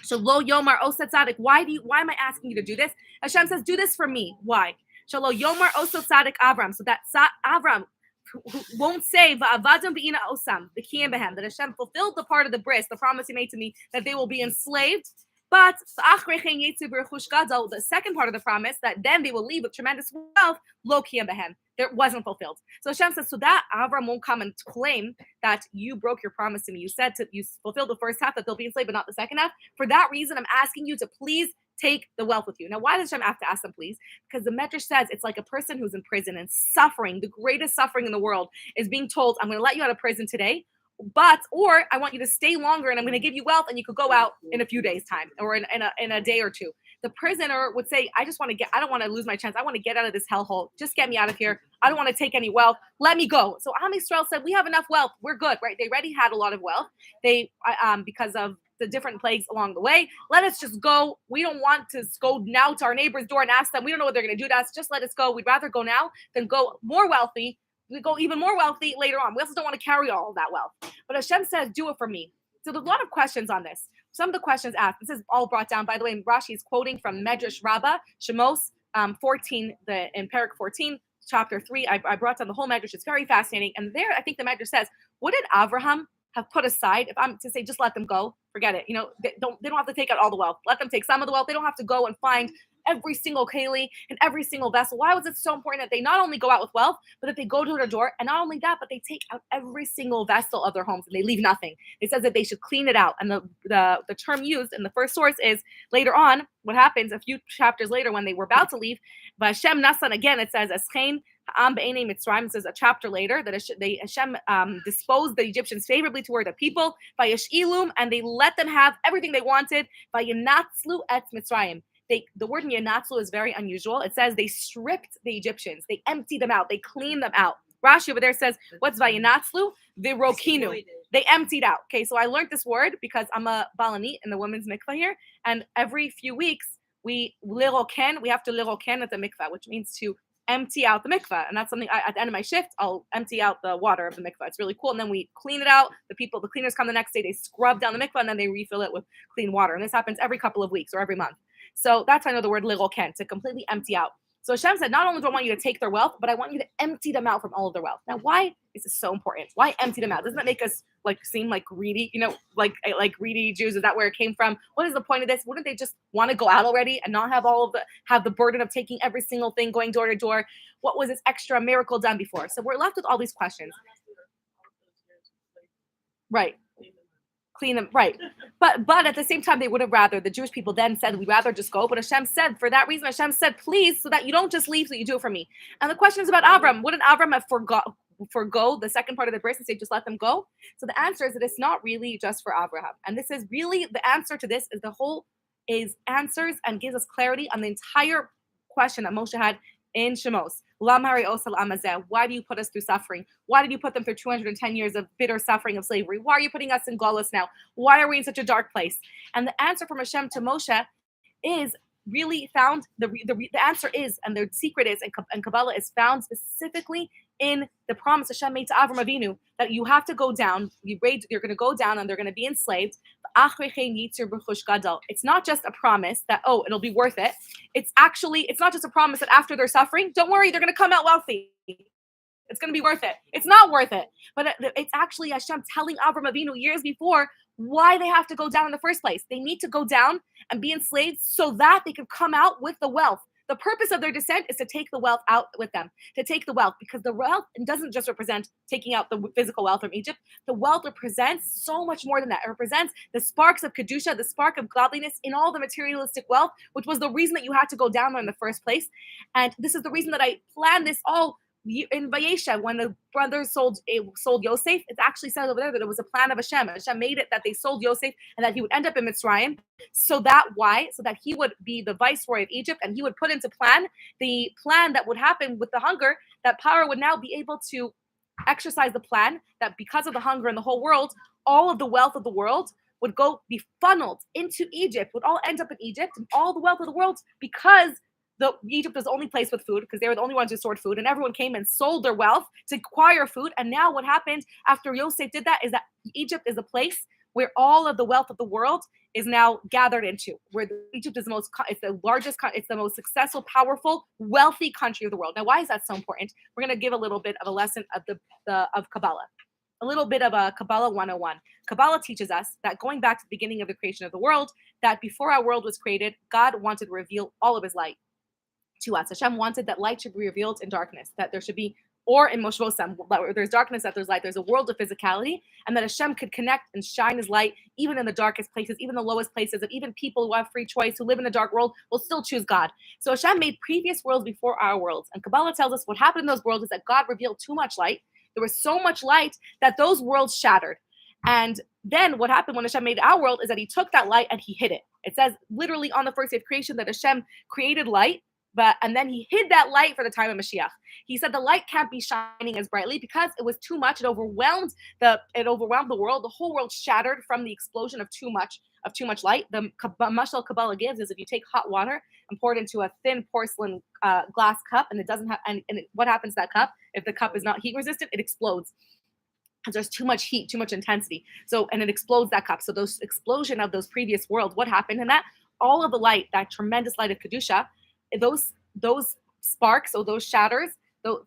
Shelo yomar osat tzadik. Why am I asking you to do this? Hashem says, do this for me. Why? Shelo yomar osat tzadik Avram. So that Avram who won't say va'avadam be'ina osam v'kiyem behem, that Hashem fulfilled the part of the bris, the promise he made to me that they will be enslaved. But the second part of the promise, that then they will leave with tremendous wealth, lo kiyem behem, that wasn't fulfilled. So Hashem says, so that Avram won't come and claim that you broke your promise to me. You fulfilled the first half, that they'll be enslaved, but not the second half. For that reason, I'm asking you to please take the wealth with you. Now, why does Hashem have to ask them please? Because the Medrash says it's like a person who's in prison and suffering. The greatest suffering in the world is being told, I'm going to let you out of prison today, or I want you to stay longer and I'm going to give you wealth and you could go out in a few days' time or in a day or two. The prisoner would say, I don't want to lose my chance. I want to get out of this hellhole. Just get me out of here. I don't want to take any wealth. Let me go. So Am Yisrael said, we have enough wealth. We're good, right? They already had a lot of wealth. They, because of the different plagues along the way, let us just go. We don't want to go now to our neighbor's door and ask them. We don't know what they're going to do to us. Just let us go. We'd rather go now than go more wealthy. We go even more wealthy later on. We also don't want to carry all of that wealth. But Hashem says, do it for me. So there's a lot of questions on this. Some of the questions asked, this is all brought down, by the way, Rashi is quoting from Medrash Rabbah, Shemos 14, in Parak 14, chapter 3. I brought down the whole Medrash. It's very fascinating. And there, I think the Medrash says, what did Avraham have put aside, if I'm to say just let them go, forget it. They don't have to take out all the wealth. Let them take some of the wealth. They don't have to go and find every single keli and every single vessel. Why was it so important that they not only go out with wealth, but that they go door to door, and not only that, but they take out every single vessel of their homes and they leave nothing. It says that they should clean it out. And the term used in the first source is later on. What happens a few chapters later when they were about to leave? Hashem Nasan, again, it says Eschein Ha'am Be'enei Mitzrayim. It says a chapter later that Hashem disposed the Egyptians favorably toward the people by Yeshilum, and they let them have everything they wanted by Yanatzlu et Mitzrayim. The word Yanatzlu is very unusual. It says they stripped the Egyptians. They emptied them out. They cleaned them out. Rashi over there says, what's Vayinatzlu? Virokinu. They emptied out. Okay, so I learned this word because I'm a balanit in the women's mikvah here, and every few weeks we have to liroken at the mikvah, which means to empty out the mikvah. And that's something at the end of my shift, I'll empty out the water of the mikvah. It's really cool. And then we clean it out. The cleaners come the next day, they scrub down the mikvah, and then they refill it with clean water. And this happens every couple of weeks or every month. So that's how I know the word liroken, to completely empty out. So Hashem said, not only do I want you to take their wealth, but I want you to empty them out from all of their wealth. Now, why is this so important? Why empty them out? Doesn't that make us seem like greedy? Like greedy Jews? Is that where it came from? What is the point of this? Wouldn't they just want to go out already and not have the burden of taking every single thing, going door to door? What was this extra miracle done before? So we're left with all these questions. Right. Clean them, right? But at the same time, they would have rather. The Jewish people then said, we'd rather just go. But Hashem said, for that reason, Hashem said, please, so that you don't just leave, so you do it for me. And the question is about Avram. Wouldn't Avram have forgo the second part of the verse and say, just let them go? So the answer is that it's not really just for Abraham. And this is really the answer to this is answers and gives us clarity on the entire question that Moshe had in Shemos. Why do you put us through suffering? Why did you put them through 210 years of bitter suffering of slavery? Why are you putting us in Galus now? Why are we in such a dark place? And the answer from Hashem to Moshe is really found. The answer is, and the secret is, and Kabbalah is found specifically in the promise Hashem made to Avram Avinu that you have to go down. You're going to go down, and they're going to be enslaved. It's not just a promise that, it'll be worth it. It's not just a promise that after they're suffering, don't worry, they're going to come out wealthy. It's going to be worth it. It's not worth it. But it's actually Hashem telling Avram Avinu years before why they have to go down in the first place. They need to go down and be enslaved so that they can come out with the wealth. The purpose of their descent is to take the wealth out with them, to take the wealth, because the wealth doesn't just represent taking out the physical wealth from Egypt. The wealth represents so much more than that. It represents the sparks of Kedusha, the spark of godliness in all the materialistic wealth, which was the reason that you had to go down there in the first place. And this is the reason that I planned this all in Vayesha, when the brothers sold Yosef. It's actually said over there that it was a plan of Hashem. Hashem made it that they sold Yosef and that he would end up in Mitzrayim. So that he would be the viceroy of Egypt, and he would put into the plan that would happen with the hunger, that Paro would now be able to exercise the plan that because of the hunger in the whole world, all of the wealth of the world would be funneled into Egypt, would all end up in Egypt, and all the wealth of the world, because Egypt was the only place with food, because they were the only ones who stored food, and everyone came and sold their wealth to acquire food. And now what happened after Yosef did that is that Egypt is a place where all of the wealth of the world is now gathered into, where Egypt is it's the largest, it's the most successful, powerful, wealthy country of the world. Now, why is that so important? We're going to give a little bit of a lesson of Kabbalah. A little bit of a Kabbalah 101. Kabbalah teaches us that going back to the beginning of the creation of the world, that before our world was created, God wanted to reveal all of his light to us. Hashem wanted that light should be revealed in darkness, that there should be, or in Moshvosam, where there's darkness, that there's light. There's a world of physicality, and that Hashem could connect and shine his light even in the darkest places, even the lowest places, and even people who have free choice, who live in a dark world, will still choose God. So Hashem made previous worlds before our worlds, and Kabbalah tells us what happened in those worlds is that God revealed too much light. There was so much light that those worlds shattered. And then what happened when Hashem made our world is that he took that light and he hid it. It says literally on the first day of creation that Hashem created light, and then he hid that light for the time of Mashiach. He said the light can't be shining as brightly because it was too much. It overwhelmed the world. The whole world shattered from the explosion of too much light. The mashal Kabbalah gives is if you take hot water and pour it into a thin porcelain glass cup, and it doesn't have, what happens to that cup? If the cup is not heat resistant, it explodes. Because there's too much heat, too much intensity. And it explodes that cup. So those explosion of those previous worlds, what happened in that? All of the light, that tremendous light of Kedusha, those sparks or those shatters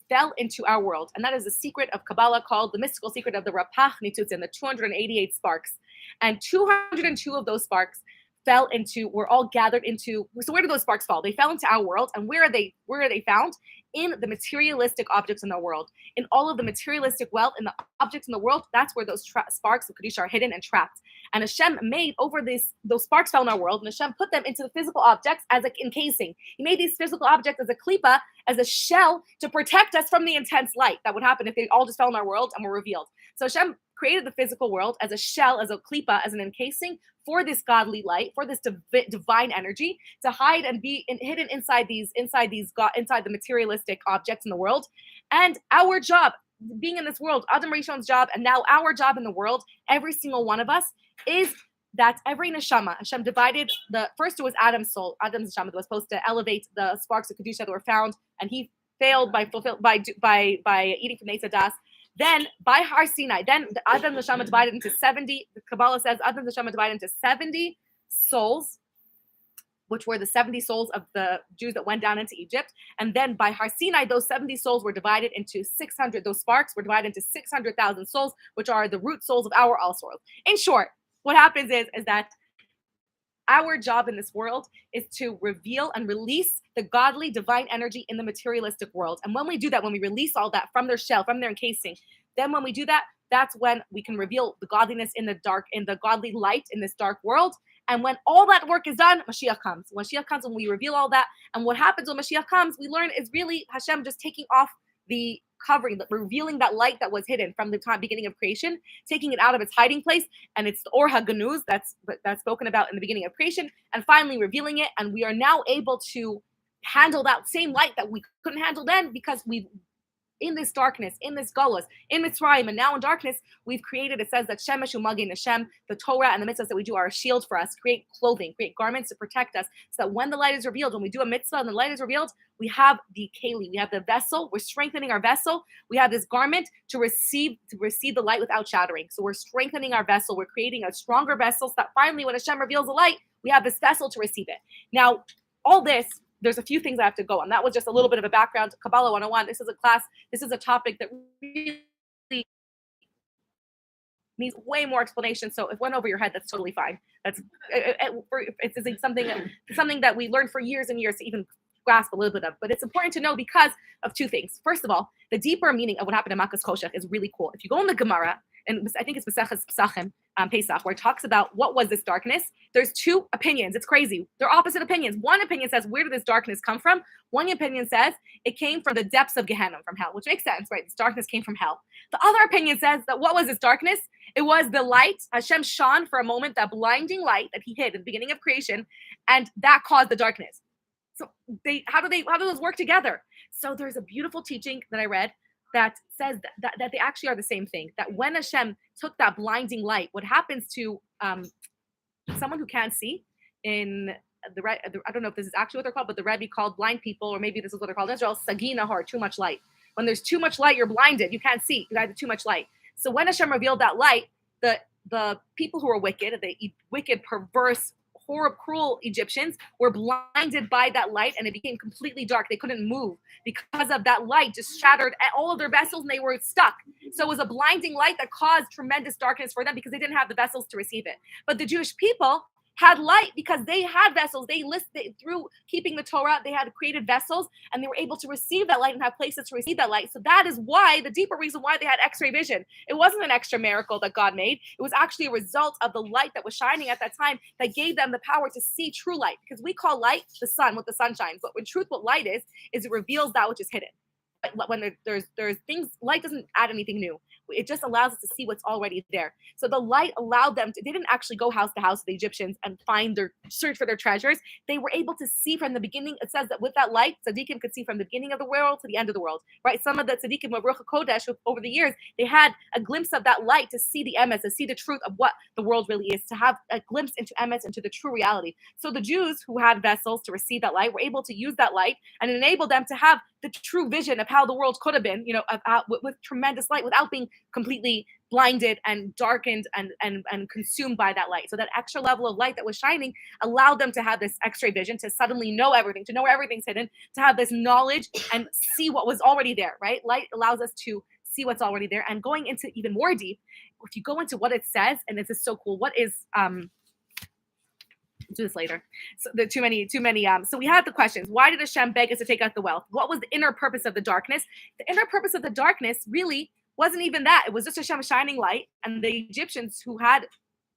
fell into our world. And that is the secret of Kabbalah called the mystical secret of the Rapach Nitzutzin, the 288 sparks. And 202 of those sparks were all gathered into. So where do those sparks fall? They fell into our world. And where are they found? In the materialistic objects in the world, in all of the materialistic wealth in the objects in the world. That's where those sparks of Kedusha are hidden and trapped. And Hashem made those sparks fell in our world, and Hashem put them into the physical objects as an encasing. He made these physical objects as a klipa, as a shell to protect us from the intense light that would happen if they all just fell in our world and were revealed. So Hashem created the physical world as a shell, as a klipa, as an encasing for this godly light, for this divine energy to hide and be hidden inside the materialistic objects in the world. And our job, being in this world, Adam Rishon's job, and now our job in the world, every single one of us, is that every neshama, Hashem divided first it was Adam's soul, Adam's neshama that was supposed to elevate the sparks of Kedusha that were found, and he failed by eating from Eitz Hadas. Then by Har Sinai, then the Adam neshama divided into 70. The Kabbalah says Adam neshama divided into 70 souls, which were the 70 souls of the Jews that went down into Egypt. And then by Har Sinai, those 70 souls were divided into 600. Those sparks were divided into 600,000 souls, which are the root souls of our all souls. In short, what happens is that our job in this world is to reveal and release the godly divine energy in the materialistic world. And when we do that, when we release all that from their shell, from their encasing, then when we do that, that's when we can reveal the godliness in the dark, in the godly light in this dark world. And when all that work is done, Mashiach comes. When Mashiach comes, when we reveal all that, and what happens when Mashiach comes, we learn is really Hashem just taking off the covering, revealing that light that was hidden from the beginning of creation, taking it out of its hiding place, and it's the Or HaGanuz that's spoken about in the beginning of creation, and finally revealing it, and we are now able to handle that same light that we couldn't handle then, because we've in this darkness, in this galus, in Mitzrayim, and now in darkness, we've created, it says that Shemesh Umagin Hashem, the Torah and the mitzvahs that we do are a shield for us, create clothing, create garments to protect us, so that when the light is revealed, when we do a mitzvah and the light is revealed, we have the keli, we have the vessel, we're strengthening our vessel, we have this garment to receive the light without shattering. So we're strengthening our vessel, we're creating a stronger vessel, so that finally when Hashem reveals the light, we have this vessel to receive it. Now, all this, there's a few things I have to go on. That was just a little bit of a background to Kabbalah 101. This is a class, this is a topic that really needs way more explanation. So if it went over your head, that's totally fine. It's something that we learned for years and years to even grasp a little bit of. But it's important to know because of two things. First of all, the deeper meaning of what happened in Makas Koshech is really cool. If you go in the Gemara, and I think it's Maseches Pesachim, Pesach, where it talks about what was this darkness, there's two opinions. It's crazy. They're opposite opinions. One opinion says, where did this darkness come from? One opinion says it came from the depths of Gehenna, from hell, which makes sense, right? This darkness came from hell. The other opinion says that what was this darkness? It was the light. Hashem shone for a moment, that blinding light that he hid at the beginning of creation, and that caused the darkness. So how do those work together? So there's a beautiful teaching that I read that says that they actually are the same thing. That when Hashem took that blinding light, what happens to someone who can't see in I don't know if this is actually what they're called, but the Rebbe called blind people, or maybe this is what they're called in Israel, sagina, or too much light. When there's too much light, you're blinded. You can't see. You have too much light. So when Hashem revealed that light, the people who were wicked, the wicked, perverse, horrible, cruel Egyptians were blinded by that light, and it became completely dark. They couldn't move because of that light just shattered all of their vessels, and they were stuck. So it was a blinding light that caused tremendous darkness for them because they didn't have the vessels to receive it. But the Jewish people had light because they had vessels. They listed through keeping the Torah, they had created vessels, and they were able to receive that light and have places to receive that light. So that is why, the deeper reason why they had X-ray vision. It wasn't an extra miracle that God made. It was actually a result of the light that was shining at that time that gave them the power to see true light. Because we call light the sun, what the sun shines. But in truth, what light is it reveals that which is hidden. When there's things, light doesn't add anything new. It just allows us to see what's already there. So the light allowed them to, they didn't actually go house to house with the Egyptians and search for their treasures. They were able to see from the beginning. It says that with that light, tzaddikim could see from the beginning of the world to the end of the world, right? Some of the tzaddikim of Ruach HaKodesh over the years, they had a glimpse of that light to see the emes, to see the truth of what the world really is, to have a glimpse into emes, into the true reality. So the Jews who had vessels to receive that light were able to use that light and enable them to have the true vision of how the world could have been, with tremendous light, without being completely blinded and darkened and consumed by that light. So that extra level of light that was shining allowed them to have this x-ray vision, to suddenly know everything, to know where everything's hidden, to have this knowledge and see what was already there, right? Light allows us to see what's already there. And going into even more deep, if you go into what it says, and this is so cool, what is do this later. So there are too many. So we had the questions. Why did Hashem beg us to take out the wealth? What was the inner purpose of the darkness? The inner purpose of the darkness really wasn't even that. It was just Hashem shining light, and the Egyptians who had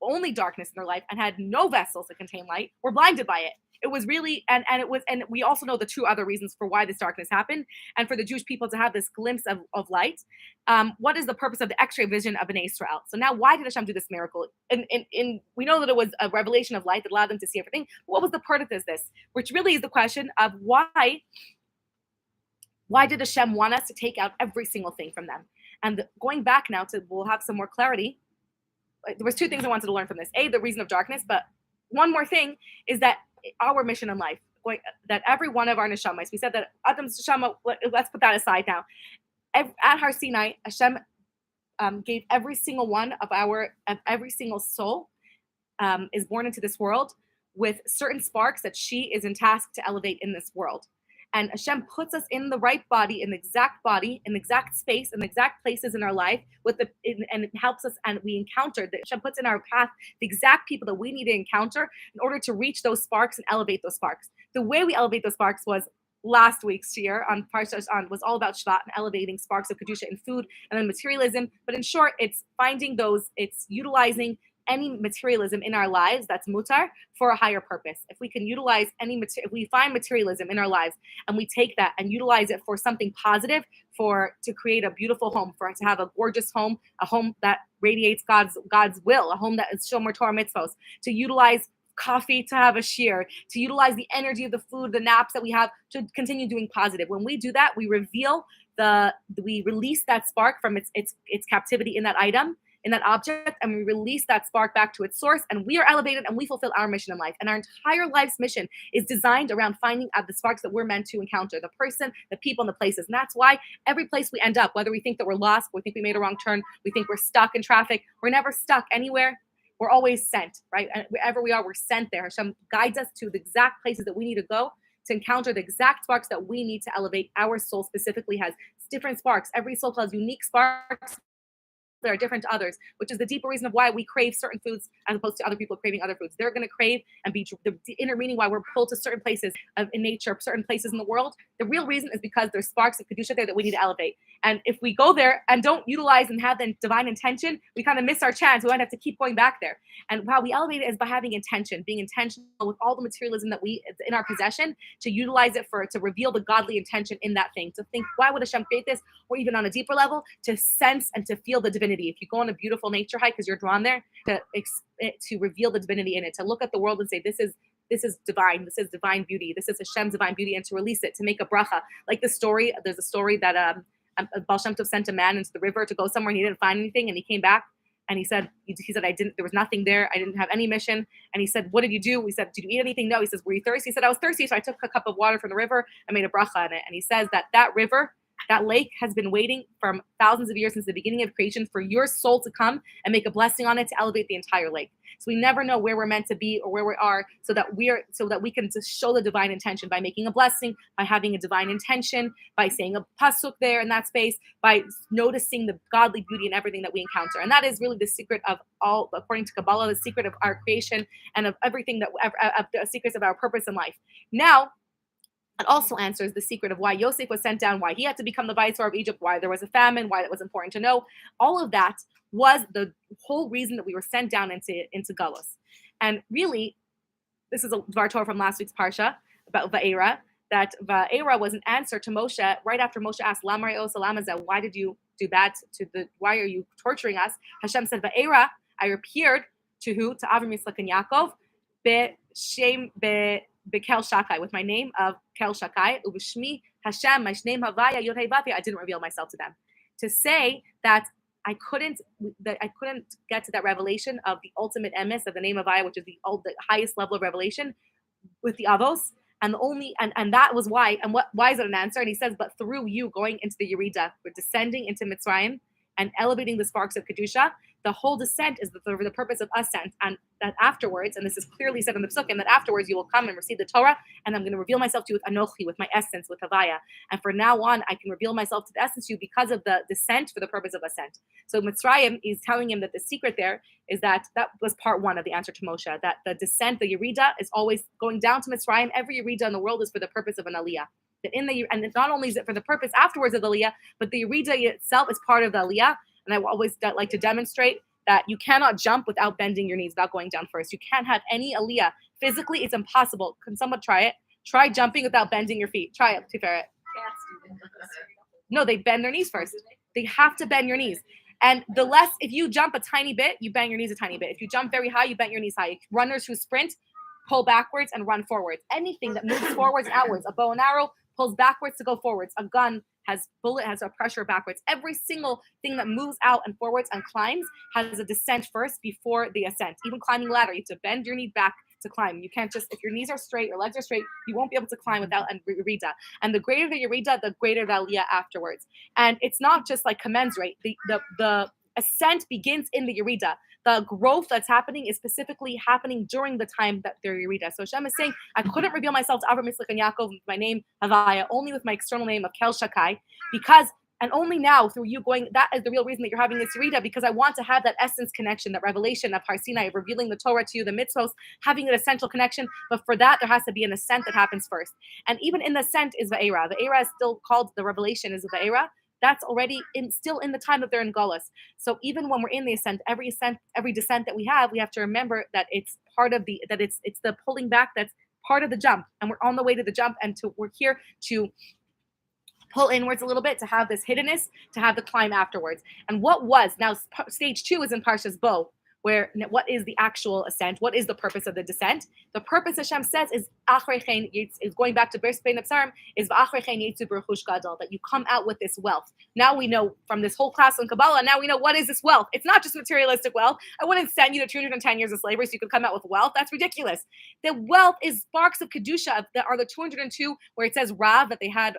only darkness in their life and had no vessels that contain light were blinded by it. It was really, and we also know the two other reasons for why this darkness happened, and for the Jewish people to have this glimpse of light. What is the purpose of the X-ray vision of Bnei Israel? So now, why did Hashem do this miracle? We know that it was a revelation of light that allowed them to see everything. What was the purpose of this? Which really is the question of why did Hashem want us to take out every single thing from them? And going back now we'll have some more clarity. There was two things I wanted to learn from this. A, the reason of darkness, but one more thing is that our mission in life, that every one of our neshamas, we said that Adam's neshama, let's put that aside now. At Har Sinai, Hashem gave every single one of every single soul is born into this world with certain sparks that she is in task to elevate in this world. And Hashem puts us in the right body, in the exact space, in the exact places in our life, and it helps us, and we encounter that Hashem puts in our path the exact people that we need to encounter in order to reach those sparks and elevate those sparks. The way we elevate those sparks was last week's year on Parsha was all about Shabbat and elevating sparks of Kedusha in food and then materialism. But in short, it's utilizing any materialism in our lives that's mutar for a higher purpose. If we can utilize if we find materialism in our lives and we take that and utilize it for something positive, to create a beautiful home, to have a gorgeous home, a home that radiates God's will, a home that is shomer Torah mitzvos, to utilize coffee to have a shear, to utilize the energy of the food, the naps that we have to continue doing positive. When we do that, we release that spark from its captivity in that item, in that object, and we release that spark back to its source, and we are elevated and we fulfill our mission in life. And our entire life's mission is designed around finding out the sparks that we're meant to encounter, the person, the people, and the places. And that's why every place we end up, whether we think that we're lost, we think we made a wrong turn, we think we're stuck in traffic, we're never stuck anywhere. We're always sent, right? And wherever we are, we're sent there. Hashem guides us to the exact places that we need to go to encounter the exact sparks that we need to elevate. Our soul specifically has different sparks. Every soul has unique sparks that are different to others, which is the deeper reason of why we crave certain foods as opposed to other people craving other foods. They're going to crave and be the inner meaning why we're pulled to certain places in nature, certain places in the world. The real reason is because there's sparks of Kedusha there that we need to elevate. And if we go there and don't utilize and have the divine intention, we kind of miss our chance. We might have to keep going back there. And how we elevate it is by having intention, being intentional with all the materialism that in our possession, to utilize it to reveal the godly intention in that thing. To think, why would Hashem create this? Or even on a deeper level, to sense and to feel the divinity. If you go on a beautiful nature hike because you're drawn there, to reveal the divinity in it, to look at the world and say, this is divine. This is divine beauty. This is Hashem's divine beauty, and to release it, to make a bracha. Like there's a story that Baal Shem Tov sent a man into the river to go somewhere and he didn't find anything, and he came back and he said there was nothing there. I didn't have any mission. And he said, what did you do? We said, did you eat anything? No. He says, were you thirsty? He said, I was thirsty, so I took a cup of water from the river and made a bracha on it. And he says that river, that lake, has been waiting from thousands of years since the beginning of creation for your soul to come and make a blessing on it to elevate the entire lake. So we never know where we're meant to be or where we are, so that we can just show the divine intention by making a blessing, by having a divine intention, by saying a pasuk there in that space, by noticing the godly beauty in everything that we encounter. And that is really the secret of all, according to Kabbalah, the secret of our creation and of everything the secrets of our purpose in life. Now, it also answers the secret of why Yosef was sent down, why he had to become the viceroy of Egypt, why there was a famine, why it was important to know. All of that was the whole reason that we were sent down into Galus. And really, this is a Dvar Torah from last week's Parsha about Va'era, that Va'era was an answer to Moshe right after Moshe asked, Lama Re'osa Lama Zeh, why did you do bad why are you torturing us? Hashem said, Va'era, I appeared to who? To Avram, Yitzchak, and Yaakov, Bekel Shakai, with my name of Kel Shakai, Ubishmi Hashem, my name Havaya Yod Hei Vav Yeh, I didn't reveal myself to them. To say that I couldn't get to that revelation of the ultimate emes of the name of Havaya, which is the highest level of revelation, with the Avos, and that was why. And why is it an answer? And he says, but through you going into the Yerida, we're descending into Mitzrayim, and elevating the sparks of Kedusha. The whole descent is for the purpose of ascent, and that afterwards, and this is clearly said in the Psukim, that afterwards you will come and receive the Torah, and I'm going to reveal myself to you with Anochi, with my essence, with Havaya. And for now on, I can reveal myself to the essence to you because of the descent for the purpose of ascent. So Mitzrayim is telling him that the secret there is that was part one of the answer to Moshe, that the descent, the Yerida, is always going down to Mitzrayim. Every Yerida in the world is for the purpose of an Aliyah. And not only is it for the purpose afterwards of the Aliyah, but the Yerida itself is part of the Aliyah. And I always like to demonstrate that you cannot jump without bending your knees, without going down first. You can't have any Aliyah. Physically, it's impossible. Can someone try it? Try jumping without bending your feet. Try it, Tiferet. No, they bend their knees first. They have to bend your knees. And if you jump a tiny bit, you bend your knees a tiny bit. If you jump very high, you bend your knees high. Runners who sprint, pull backwards and run forwards. Anything that moves forwards and outwards, a bow and arrow pulls backwards to go forwards. A gun has a pressure backwards. Every single thing that moves out and forwards and climbs has a descent first before the ascent. Even climbing ladder, you have to bend your knee back to climb. You can't just, if your knees are straight, your legs are straight, you won't be able to climb without a Yerida. And the greater the Yerida, the greater the Aliyah afterwards. And it's not just like commensurate. The ascent begins in the Yerida. The growth that's happening is specifically happening during the time that they're Yerida. So Hashem is saying, I couldn't reveal myself to Avraham, Yitzchak, and Yaakov with my name Havaya, only with my external name of Kel Shakai, because and only now through you going, that is the real reason that you're having this Yerida, because I want to have that essence connection, that revelation of Har Sinai, of revealing the Torah to you, the mitzvos, having an essential connection. But for that, there has to be an ascent that happens first. And even in the ascent is Va'era. Va'era is still called, the revelation is Va'era. That's already still in the time that they're in Golas. So even when we're in the ascent, every descent that we have to remember that it's part of it's the pulling back that's part of the jump. And we're on the way to the jump, and we're here to pull inwards a little bit, to have this hiddenness, to have the climb afterwards. And now stage 2 is in Parshas Bo, where what is the actual ascent? What is the purpose of the descent? The purpose, Hashem says, is going back to Beis Bein Absarim, is that you come out with this wealth. Now we know from this whole class on Kabbalah, now we know what is this wealth. It's not just materialistic wealth. I wouldn't send you to 210 years of slavery so you could come out with wealth. That's ridiculous. The wealth is sparks of Kedusha that are the 202, where it says Rav, that they had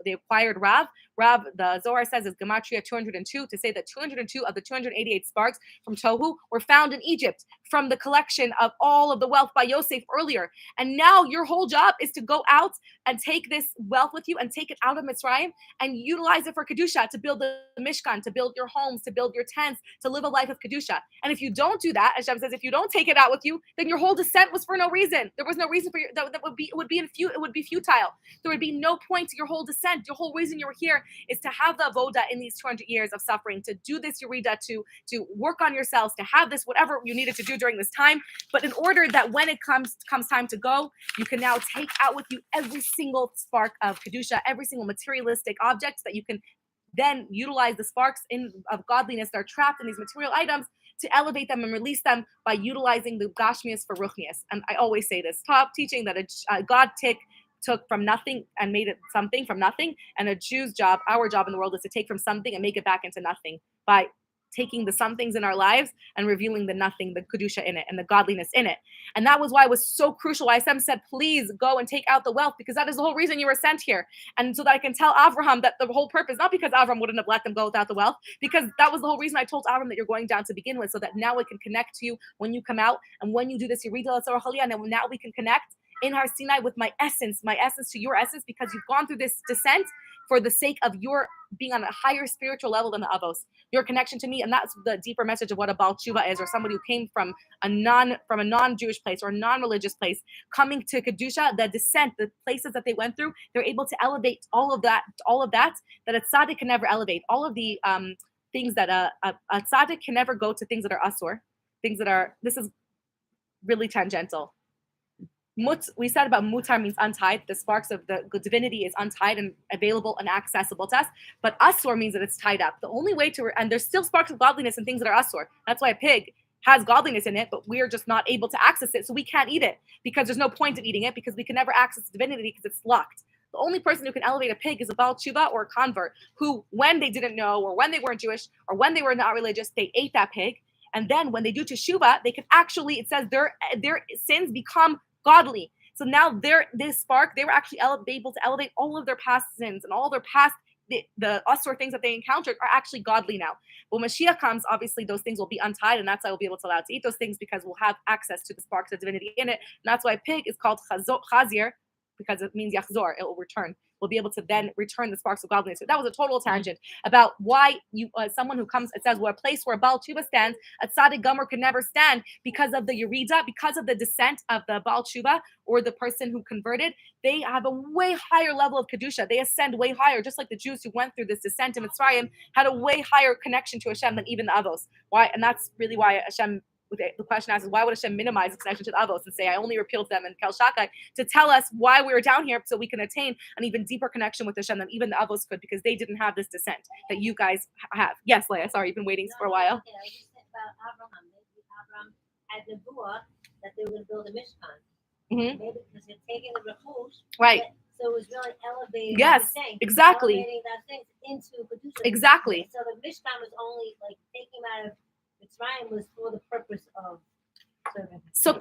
they acquired Rav. Rav, the Zohar says, is Gematria 202, to say that 202 of the 288 sparks from Tohu were found in Egypt from the collection of all of the wealth by Yosef earlier. And now your whole job is to go out and take this wealth with you and take it out of Mitzrayim and utilize it for Kedusha, to build the Mishkan, to build your homes, to build your tents, to live a life of Kedusha. And if you don't do that, Hashem says, if you don't take it out with you, then your whole descent was for no reason. There was no reason for it would be futile. There would be no point to your whole descent. Your whole reason you were here is to have the avoda in these 200 years of suffering, to do this Yerida, to work on yourselves, to have this whatever you needed to do during this time. But in order that when it comes time to go, you can now take out with you every single spark of Kedusha, every single materialistic object, that you can then utilize the sparks of godliness that are trapped in these material items to elevate them and release them by utilizing the Gashmias for Ruchnias. And I always say this, top teaching that God took from nothing and made it something from nothing. And a Jew's job, our job in the world, is to take from something and make it back into nothing by taking the some things in our lives and revealing the nothing, the Kedusha in it and the godliness in it. And that was why it was so crucial. Why Hashem said, please go and take out the wealth, because that is the whole reason you were sent here. And so that I can tell Avraham that the whole purpose, not because Avraham wouldn't have let them go without the wealth, because that was the whole reason I told Avraham that you're going down to begin with, so that now it can connect to you when you come out. And when you do this, and now we can connect in Har Sinai with my essence to your essence, because you've gone through this descent for the sake of your being on a higher spiritual level than the Avos, your connection to me. And that's the deeper message of what a Baal Tshuva is, or somebody who came from a non-Jewish place or a non-religious place, coming to Kedusha, the descent, the places that they went through, they're able to elevate all of that a tzaddik can never elevate. All of the things that a tzaddik can never go to, things that are asur, this is really tangential. We said about mutar means untied. The sparks of the divinity is untied and available and accessible to us. But asur means that it's tied up. The only way and there's still sparks of godliness in things that are asur. That's why a pig has godliness in it, but we're just not able to access it. So we can't eat it, because there's no point in eating it, because we can never access divinity because it's locked. The only person who can elevate a pig is a Baal Tshuva or a convert, who, when they didn't know, or when they weren't Jewish, or when they were not religious, they ate that pig. And then when they do teshuvah, they can actually, it says their sins become godly. So now this spark, they were actually able to elevate all of their past sins and all their past the usur things that they encountered are actually godly now. When Mashiach comes, obviously those things will be untied, and that's why we'll be able to allow to eat those things, because we'll have access to the sparks of divinity in it. And that's why pig is called chazir, because it means yachzor, it will return. We'll be able to then return the sparks of godliness. So that was a total tangent about why you, someone who comes, it says, well, a place where Baal Tshuva stands, a tzaddik gomer could never stand because of the yerida, because of the descent of the Baal Tshuva, or the person who converted. They have a way higher level of kedusha. They ascend way higher, just like the Jews who went through this descent in Mitzrayim had a way higher connection to Hashem than even the Avos. Why? And that's really why Hashem, the question asks is, why would Hashem minimize the connection to the Avos and say, I only repealed them in Kel Shakai, to tell us why we were down here so we can attain an even deeper connection with Hashem than even the Avos could, because they didn't have this descent that you guys have. Yes, Leah, sorry, you've been waiting for a while. Yeah, I just think about Abraham. Maybe Abraham had the bua that they were going to build a mishkan. Mm-hmm. Maybe because they're taking the refuge. Right. So it was really elevating. Yes, the thing, exactly. Elevating that thing into Kedusha. Exactly. So the mishkan was only like taking him out of Mitzrayim was for the purpose of serving. So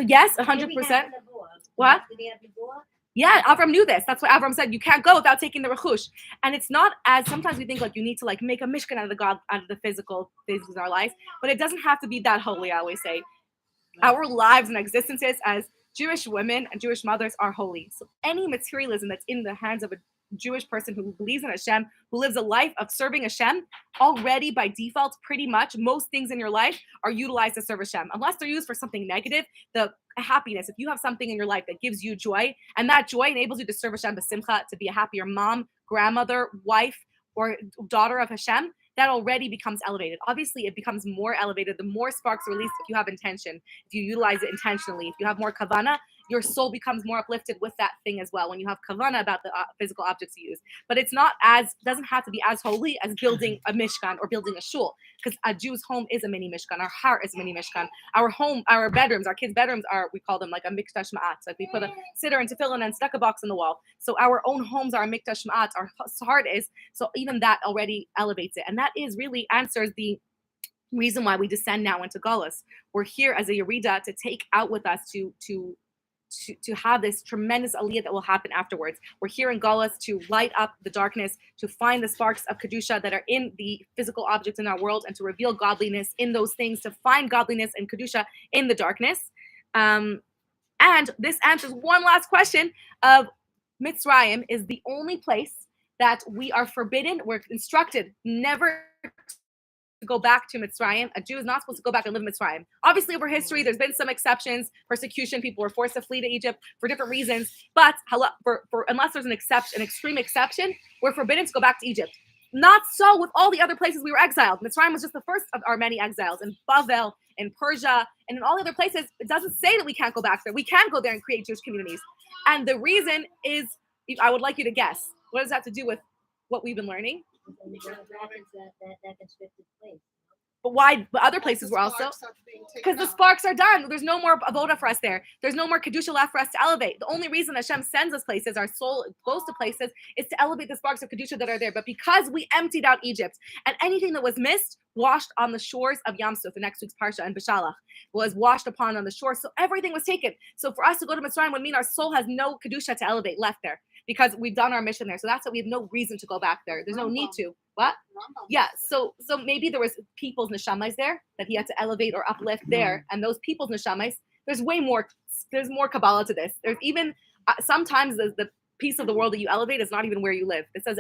yes, 100%. What? Did he have Nebuah? Yeah, Avram knew this. That's why Avram said you can't go without taking the rechush. And it's not as sometimes we think like you need to like make a mishkan out of the God, out of the physical things in our life, but it doesn't have to be that holy. I always say our lives and existences as Jewish women and Jewish mothers are holy. So any materialism that's in the hands of a Jewish person who believes in Hashem, who lives a life of serving Hashem, already by default, pretty much most things in your life are utilized to serve Hashem. Unless they're used for something negative, the happiness, if you have something in your life that gives you joy, and that joy enables you to serve Hashem b'simcha, to be a happier mom, grandmother, wife, or daughter of Hashem, that already becomes elevated. Obviously, it becomes more elevated the more sparks released if you have intention, if you utilize it intentionally, if you have more kavanah, your soul becomes more uplifted with that thing as well when you have kavanah about the physical objects you use. But it's not as, doesn't have to be as holy as building a mishkan or building a shul, because a Jew's home is a mini mishkan. Our heart is a mini mishkan. Our home, our bedrooms, our kids' bedrooms are, we call them like a mikdash ma'at. Like we put a sitter and tefillin and stuck a box on the wall. So our own homes are a mikdash ma'at. Our heart is. So even that already elevates it. And that is really answers the reason why we descend now into Galus. We're here as a Yerida to take out with us to have this tremendous aliyah that will happen afterwards. We're here in Galus to light up the darkness, to find the sparks of Kedusha that are in the physical objects in our world, and to reveal godliness in those things, to find godliness and Kedusha in the darkness. And this answers one last question of Mitzrayim is the only place that we are forbidden, we're instructed never to go back to Mitzrayim. A Jew is not supposed to go back and live in Mitzrayim. Obviously, over history, there's been some exceptions, persecution. People were forced to flee to Egypt for different reasons. But unless there's an extreme exception, we're forbidden to go back to Egypt. Not so with all the other places we were exiled. Mitzrayim was just the first of our many exiles. In Bavel, in Persia, and in all the other places, it doesn't say that we can't go back there. We can go there and create Jewish communities. And the reason is, I would like you to guess. What does that have to do with what we've been learning? That constricted place. But why? But other places were also, because the sparks are done. There's no more avoda for us there. There's no more kedusha left for us to elevate. The only reason Hashem sends us places, our soul goes to places, is to elevate the sparks of kedusha that are there. But because we emptied out Egypt, and anything that was missed washed on the shores of Yam Suf, the next week's Parsha and Beshalach, was washed upon on the shore. So everything was taken. So for us to go to Mitzrayim would mean our soul has no kedusha to elevate left there, because we've done our mission there. So that's why we have no reason to go back there. There's no need to. What? Yeah. So maybe there was people's neshamas there that he had to elevate or uplift there, and those people's neshamas. There's way more. There's more Kabbalah to this. There's even sometimes the piece of the world that you elevate is not even where you live. It says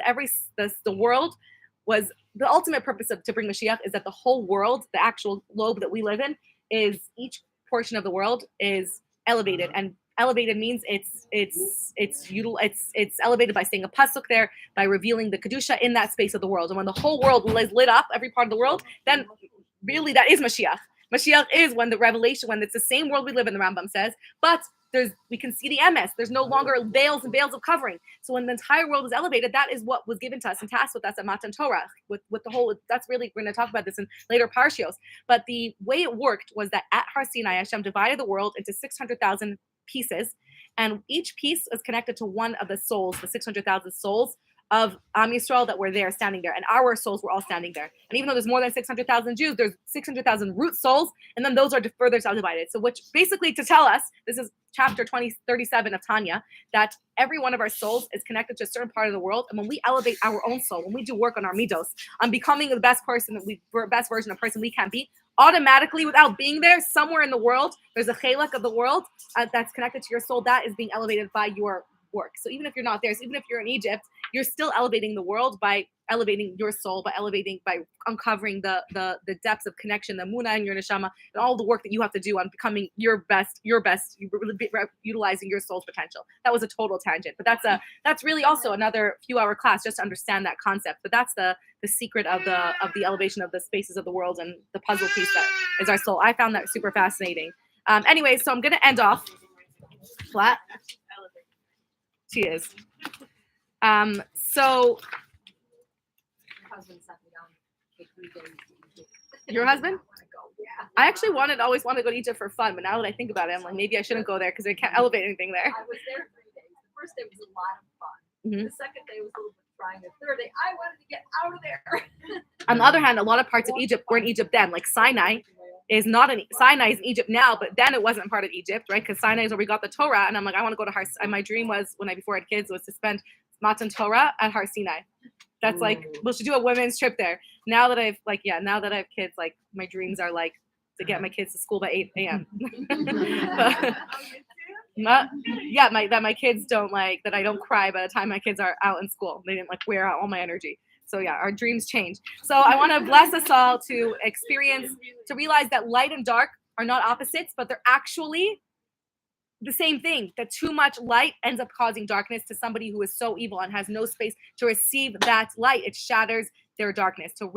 the world was the ultimate purpose to bring Mashiach is that the whole world, the actual globe that we live in, is each portion of the world is elevated. And elevated means it's elevated by saying a pasuk there, by revealing the kedusha in that space of the world. And when the whole world is lit up, every part of the world, then really that is Mashiach. Mashiach is when the revelation, when it's the same world we live in, the Rambam says, but we can see the emes. There's no longer veils and veils of covering. So when the entire world is elevated, that is what was given to us and tasked with us at Matan Torah. With the whole, that's really, we're going to talk about this in later Parshios. But the way it worked was that at Har Sinai, Hashem divided the world into 600,000 pieces, and each piece is connected to one of the souls, the 600,000 souls of Am Yisrael that were there, standing there, and our souls were all standing there. And even though there's more than 600,000 Jews, there's 600,000 root souls, and then those are further subdivided. So, which basically to tell us, this is chapter 37 of Tanya, that every one of our souls is connected to a certain part of the world. And when we elevate our own soul, when we do work on our midos, on becoming the best person best version of person we can be, automatically, without being there, somewhere in the world, there's a chelak of the world that's connected to your soul that is being elevated by your work. So even if you're not there, so even if you're in Egypt, you're still elevating the world by elevating your soul, by uncovering the depths of connection, the muna and your neshama, and all the work that you have to do on becoming your best, utilizing your soul's potential. That was a total tangent, but that's really also another few-hour class just to understand that concept. But that's the secret of the elevation of the spaces of the world and the puzzle piece that is our soul. I found that super fascinating. Anyway, so I'm gonna end off flat. She is. So your husband? I actually always wanted to go to Egypt for fun, but now that I think about it, I'm like, maybe I shouldn't go there because I can't elevate anything there. I was there 3 days. The first day was a lot of fun. The second day was a little bit trying. The third day, I wanted to get out of there. On the other hand, a lot of parts of Egypt were in Egypt then, like Sinai is in Egypt now, but then it wasn't part of Egypt, right? Because Sinai is where we got the Torah, and I'm like, I want to go to Har. My dream was before I had kids was to spend Matan Torah at Har Sinai. That's like we should do a women's trip there. Now that I have kids, like my dreams are like to get my kids to school by 8 a.m. My kids don't like that. I don't cry by the time my kids are out in school. They didn't like wear out all my energy. So yeah, our dreams change. So I want to bless us all to realize that light and dark are not opposites, but they're actually the same thing. That too much light ends up causing darkness to somebody who is so evil and has no space to receive that light. It shatters their darkness. So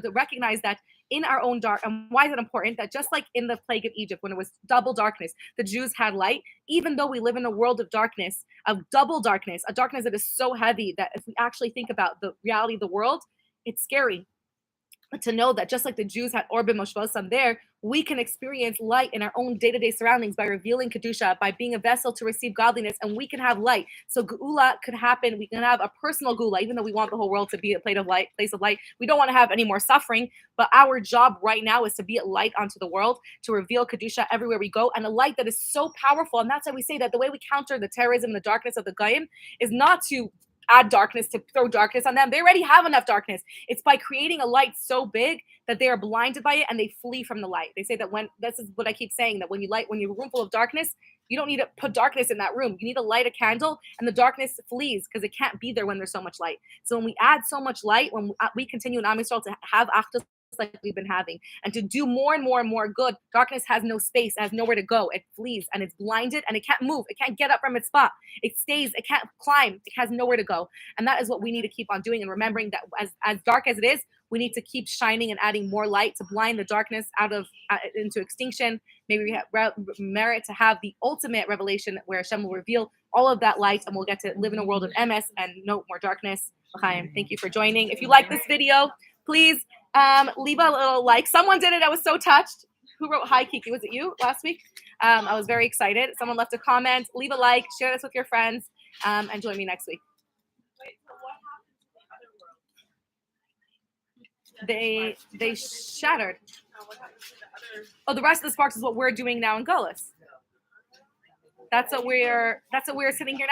to recognize that in our own dark, and why is it important? That just like in the plague of Egypt, when it was double darkness, the Jews had light. Even though we live in a world of darkness, of double darkness, a darkness that is so heavy that if we actually think about the reality of the world, it's scary. But to know that just like the Jews had Or b'moshvosam there, we can experience light in our own day-to-day surroundings by revealing Kedusha, by being a vessel to receive godliness, and we can have light. So Geula could happen. We can have a personal Geula, even though we want the whole world to be a place of light. We don't want to have any more suffering, but our job right now is to be a light onto the world, to reveal Kedusha everywhere we go, and a light that is so powerful. And that's why we say that the way we counter the terrorism and the darkness of the Goyim is not to add darkness, to throw darkness on them. They already have enough darkness. It's by creating a light so big that they are blinded by it and they flee from the light. They say that this is what I keep saying, that when you're a room full of darkness, you don't need to put darkness in that room. You need to light a candle and the darkness flees because it can't be there when there's so much light. So when we add so much light, when we continue in Am Yisrael to have achdus like we've been having, and to do more and more and more good, darkness has no space, it has nowhere to go. It flees and it's blinded and it can't move. It can't get up from its spot. It stays. It can't climb. It has nowhere to go. And that is what we need to keep on doing, and remembering that as dark as it is, we need to keep shining and adding more light to blind the darkness into extinction. Maybe we have merit to have the ultimate revelation where Hashem will reveal all of that light, and we'll get to live in a world of MS and no more darkness. L'chaim. Thank you for joining. If you like this video, please leave a little like. Someone did it. I was so touched. Who wrote hi, Kiki? Was it you last week? I was very excited. Someone left a comment. Leave a like. Share this with your friends. And join me next week. Wait, so what happened to the other world? They shattered. What happened to the other? Oh, the rest of the sparks is what we're doing now in Golis. That's what we're sitting here now.